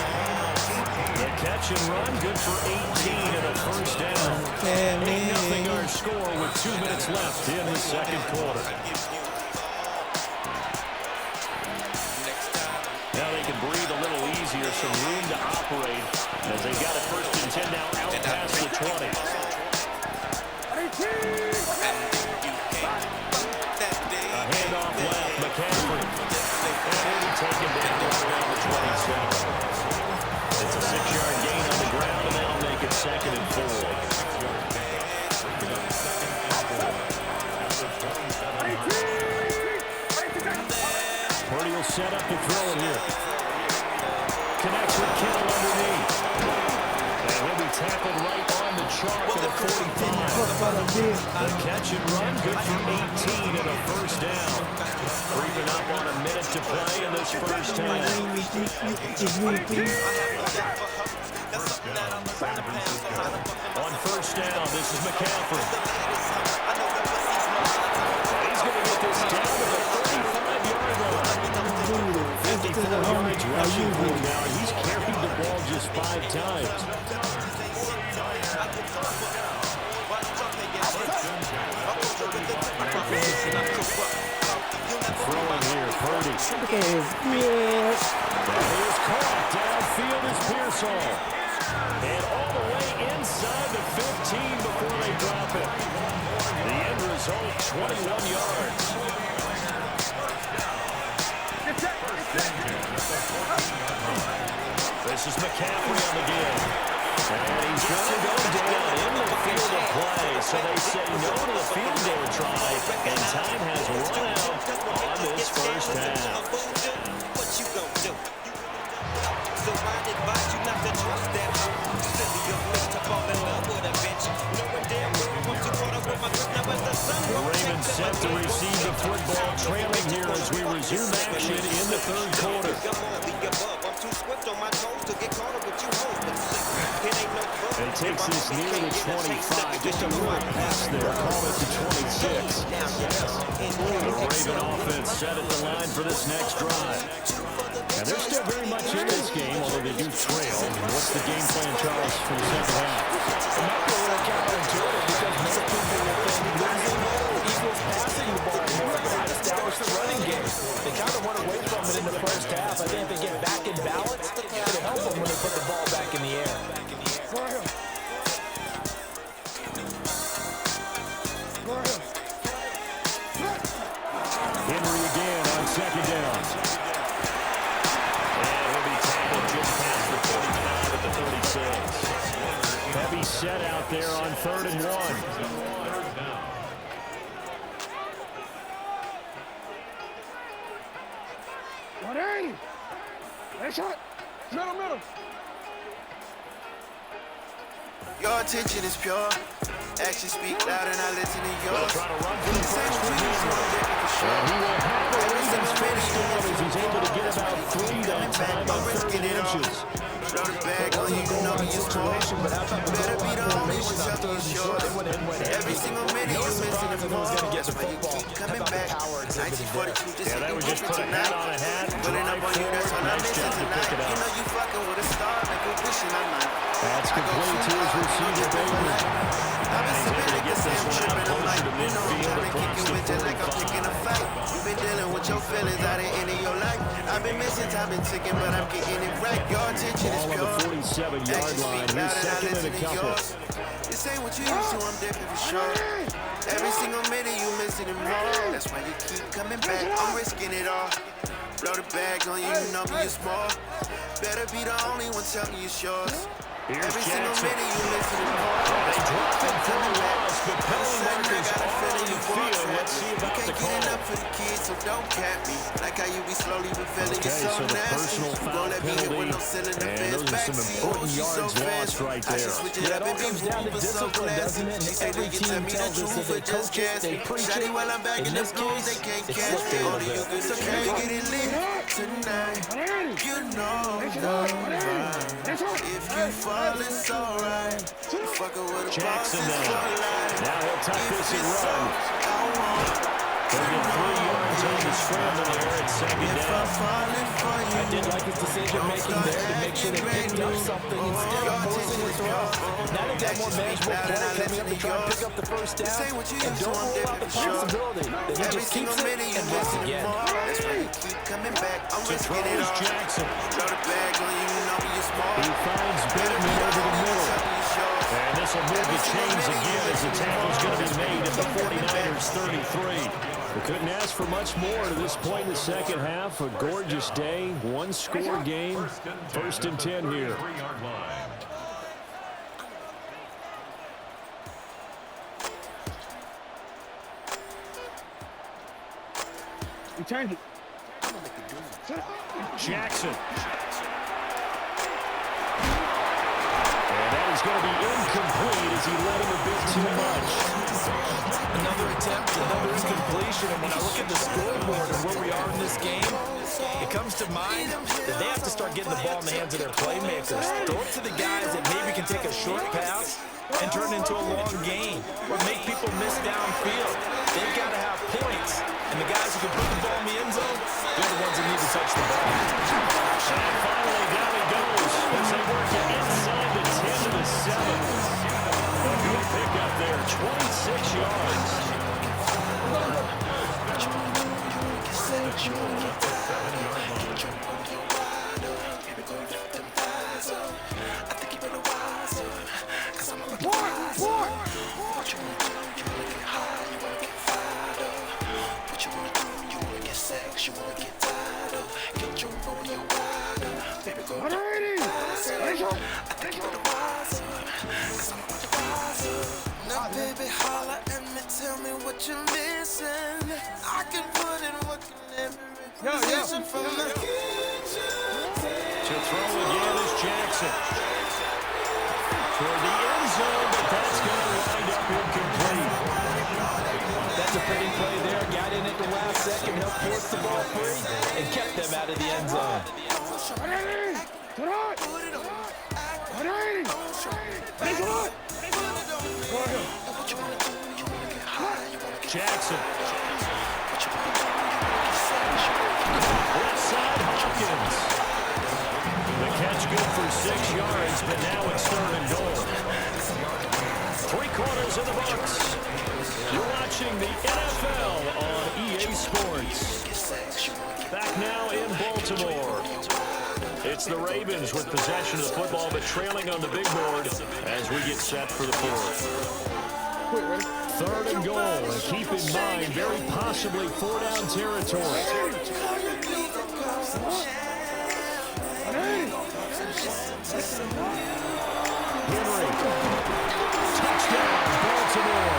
The catch and run, good for 18 and a first down. 8-0 our score with 2 minutes left in the second quarter. Now they can breathe a little easier, some room to operate as they've got it 1st and 10 now out past the 20. A handoff left, McCaffrey. And he'll be taken down right around the 27. It's a 6-yard gain on the ground, and that'll make it 2nd and 4. Purdy will set up to throw it here. Connects with Kittle underneath. And he'll be tackled right on the chalk at the 45. The catch and run, good for 18 and a first down. Creeping up on a minute to play in this first half. On first down, this is McCaffrey. He's going to get this down to the 35-yard line. 54 yards rushing for him now. He's carried the ball just 5 times. Throwing here, Purdy. That is caught. Downfield is Pearsall. And all the way inside the 15 before they drop it. The end result, 21 yards. This is McCaffrey on the give. And he's going to go down in the field of play. So they say no to the field goal try. And time has run out on this first half. What you gonna do? So I advise you not to trust that silly your place to fall in love with a bitch. Knowing damn well once you caught up with my good number, the sun The Ravens set to receive the football, trailing here as we resume action in the third quarter. It takes this near the 25, just a little pass there, call it to 26. The Raven offense set at the line for this next drive. And they're still very much in this game, although they do trail. What's the game plan, Charles, for the second half? It might be a little counterintuitive because most people will think losing equals passing the ball more. They establish the running game. They kind of went away from it in the first half. I think if they get back in balance, it'll help them when they put the ball back in the air. Henry again on second down. And he'll be tackled just past the 45 at the 36. Heavy set out there on 3rd and 1. Hey, shot. Middle. Your attention is pure. Actions speak loud and I listen to yours. Trying to run for the first one. And he will have the Ravens first down as he's able to get about 3 that time on 3rd inches. Throw the bag on you, you know you're situation, but I thought better be the only one something is yours. Every single minute you're missing the ball. That's why you keep coming back. 1942, just that was just put a hat on a hat, drive forward, nice job to pick it up. You know you fucking with a star, like a wishing I might. That's complete to his receiver, Bailey. I've been sipping Able to get this one out closer to midfield across the 45. You've been dealing with your feelings out in any of your life. I've been missing, time been ticking, but I'm getting it right. Your attention is Ball pure. on the 47-yard line. He's second and a couple. This ain't what you used to, I'm different for sure. Every single minute you missing it more. That's why you keep coming back. I'm risking it all. Blow the bag on you, you know me, you're small. Better be the only one, tell me it's yours. Here's Jackson. They dropped it for a loss, but penalty markers are on the field. Let's see about the call. For the kids, so don't cap me. Like how you be slowly revealing Okay, so the personal foul penalty, and those are some important yards lost right there. Yeah, it all comes down to discipline, doesn't it? And every team tells us that they coach it, they preach it. In this case, it's slipped a little bit. So can we get it lit tonight? You know if you fall, it's alright. Jackson now he'll tuck this and run. They'll get 3 yards on the scramble there at second down. I did like his decision-making there to make sure they picked up something instead of forcing a throw. Now they've got more manageable play coming up to try and pick up the first down. And don't rule out the possibility that he just keeps it and runs again. To throw is Jackson. He finds Bateman over the middle. And this will move the chains again as the tackle's going to be made at the 49ers 33. We couldn't ask for much more to this point in the second half. A gorgeous day, one-score game. First and 10 here. You changed it. Jackson. And that is going to be incomplete as he led him a bit too much. Another attempt, another incompletion. And when I look at the scoreboard and where we are in this game, it comes to mind that they have to start getting the ball in the hands of their playmakers. Throw it to the guys that maybe can take a short pass and turn it into a long gain or make people miss downfield. They've got to have points. And the guys who can put the ball in the end zone, they're the ones that need to touch the ball. And finally, down he goes as they work it inside the 10 to the 7. A good pickup there, 26 yards. Now, baby, holla at me, tell me what you're missing. I can put in work in every position from the kitchen. To throw again is Jackson. Toward the end zone, but that's going to wind up incomplete. That's a pretty play there. Got in at the last second, helped force the ball free, and kept them out of the end zone. Jackson. Left side, Hopkins. The catch good for 6 yards, but now it's 3rd and goal. 3 quarters in the books. You're watching the NFL on EA Sports. Back now in Baltimore. It's the Ravens with possession of the football, but trailing on the big board as we get set for the 4th. 3rd and goal, and keep in mind, very possibly 4-down territory. Henry. Touchdown, Baltimore.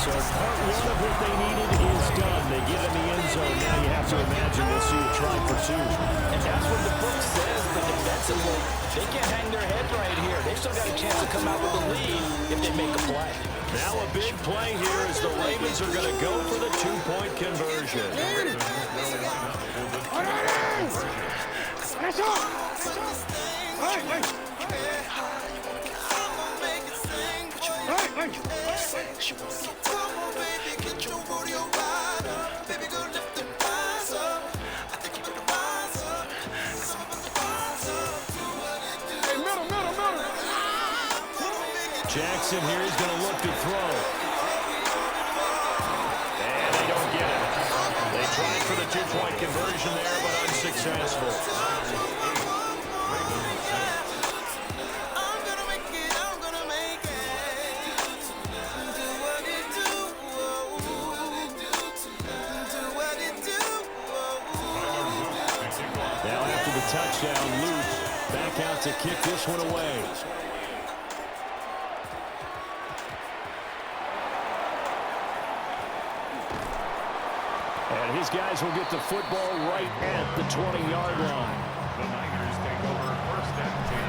So part 1 of what they needed is done. They get in the end zone. Now you have to imagine we'll see a try for 2. And that's what the book says, but defensively, they can't hang their head right here. They've still got a chance to come out with a lead if they make a play. Now a big play here as the Ravens are going to go for the 2-point conversion. Jackson here is going to look to throw. And they don't get it. They tried for the 2-point conversion there, but unsuccessful. touchdown. Luke back out to kick this one away. And his guys will get the football right at the 20-yard line. The Niners take over first and 10.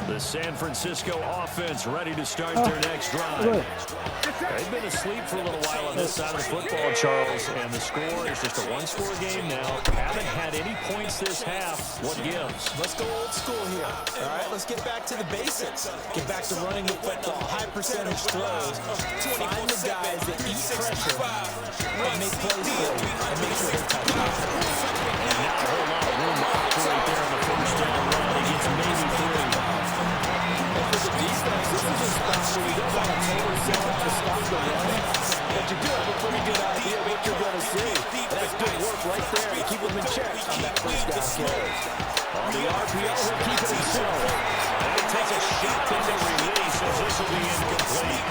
The San Francisco offense ready to start their next drive. They've been asleep for a little while on this side of the football, Charles, and the score is just a one-score game now. Haven't had any points this half. What gives? Let's go old school here. All right, let's get back to the basics. Get back to running the football, high percentage throws. Find the guys that eat pressure and make plays for you and make sure they're touchdowns. And not a whole lot of room to operate there on the first down run. He gets maybe 3. For the defense, this is a spot where you don't want to totally sell out to stop the run, but you do have a pretty good idea what you're going to see. And that's good work right there to keep them in check on that first down carry. On the RPO, he'll keep it himself. And he takes a shot in the release as this will be incomplete.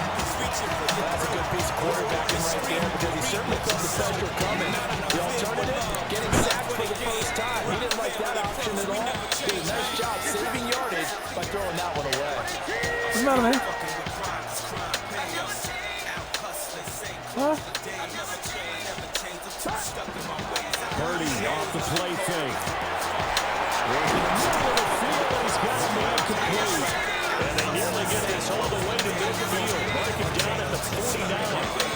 That's a good piece of quarterbacking right there because he certainly felt the pressure coming. The alternative, getting sacked for the first time. He didn't like that option at all. Did a nice job saving yardage by throwing that one away. What's the matter, man? Huh? Purdy off the play fake. Working in the middle of the field. He's got a man complete. And they nearly get this all the way to midfield. Mark him down at the 49.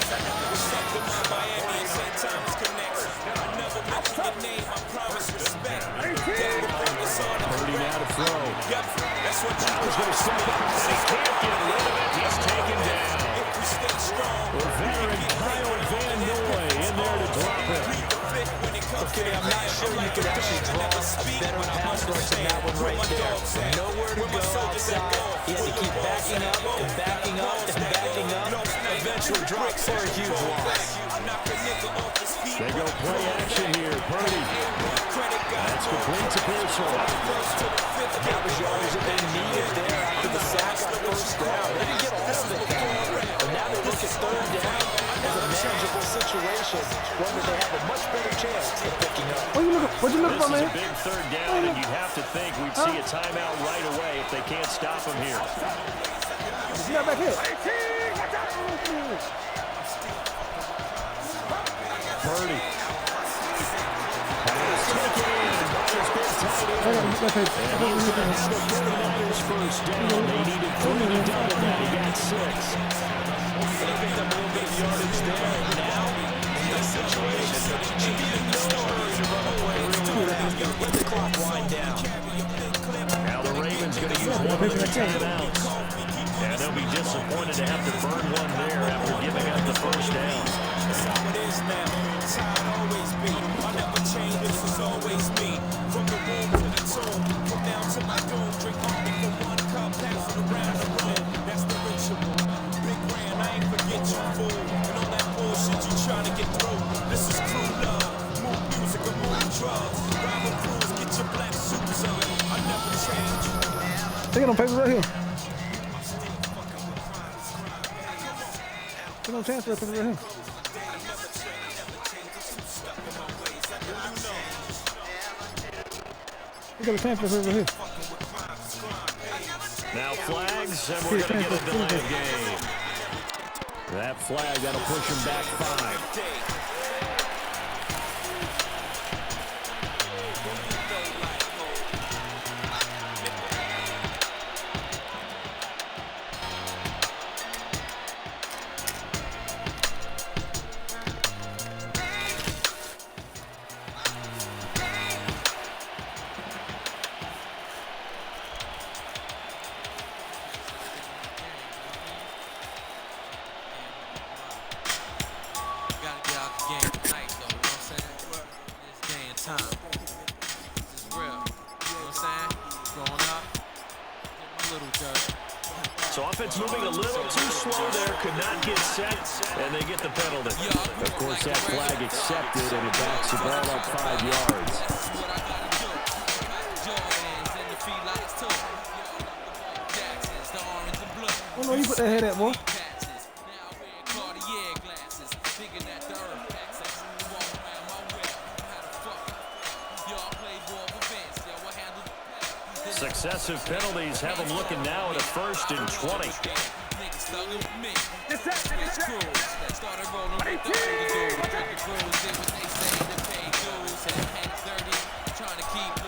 Purdy now to throw. Now he's going to step up. And he can't get rid of it. He's taken down. The veteran Kyle Van Noy in there to drop it. Okay, I'm not sure you could actually draw a better pass rush than that one right there. Nowhere to go outside. He had to keep backing up and backing up and backing up. Eventually drops for a huge loss. They go play action here. Purdy. That's complete to Pearson. That was yardage that they needed there after the sack on first down. They didn't get all of it there. But now they look at third down as a manageable situation, one that they have a much better chance of picking up. What you looking for, man? This is a big third down, and you'd have to think we'd see a timeout right away if they can't stop him here. Get back here. Purdy. First down. They needed 3 to double that. He got 6. They picked up a little bit of yardage there. Now, in this situation, should be in no hurry to run away really fast. Let the clock wind down. Now the Ravens going to use one of their timeouts. And they'll be disappointed to have to burn one there after giving up the first down. That's how it is now. That's how it always be. I never change, this is always me. From the womb to the tomb, from down to my doom. Drink only for one cup, pass it around the room. That's the ritual. Big Ram, I ain't forget you, fool. And all that bullshit you trying to get through. This is true love. Move music or move drugs. Rival crews, get your black suits on. I never change. They got no paper right here. They don't transfer paper right here. We got a transfer paper right here. Now flags, and we're going to get a delay of game. That flag, that'll push him back 5. So offense moving a little too slow there, could not get set, and they get the penalty. Of course, that flag accepted, and it backs the ball up 5 yards. Oh no, you put that head at, boy. Excessive penalties have them looking now at a 1st and 20. Trying to keep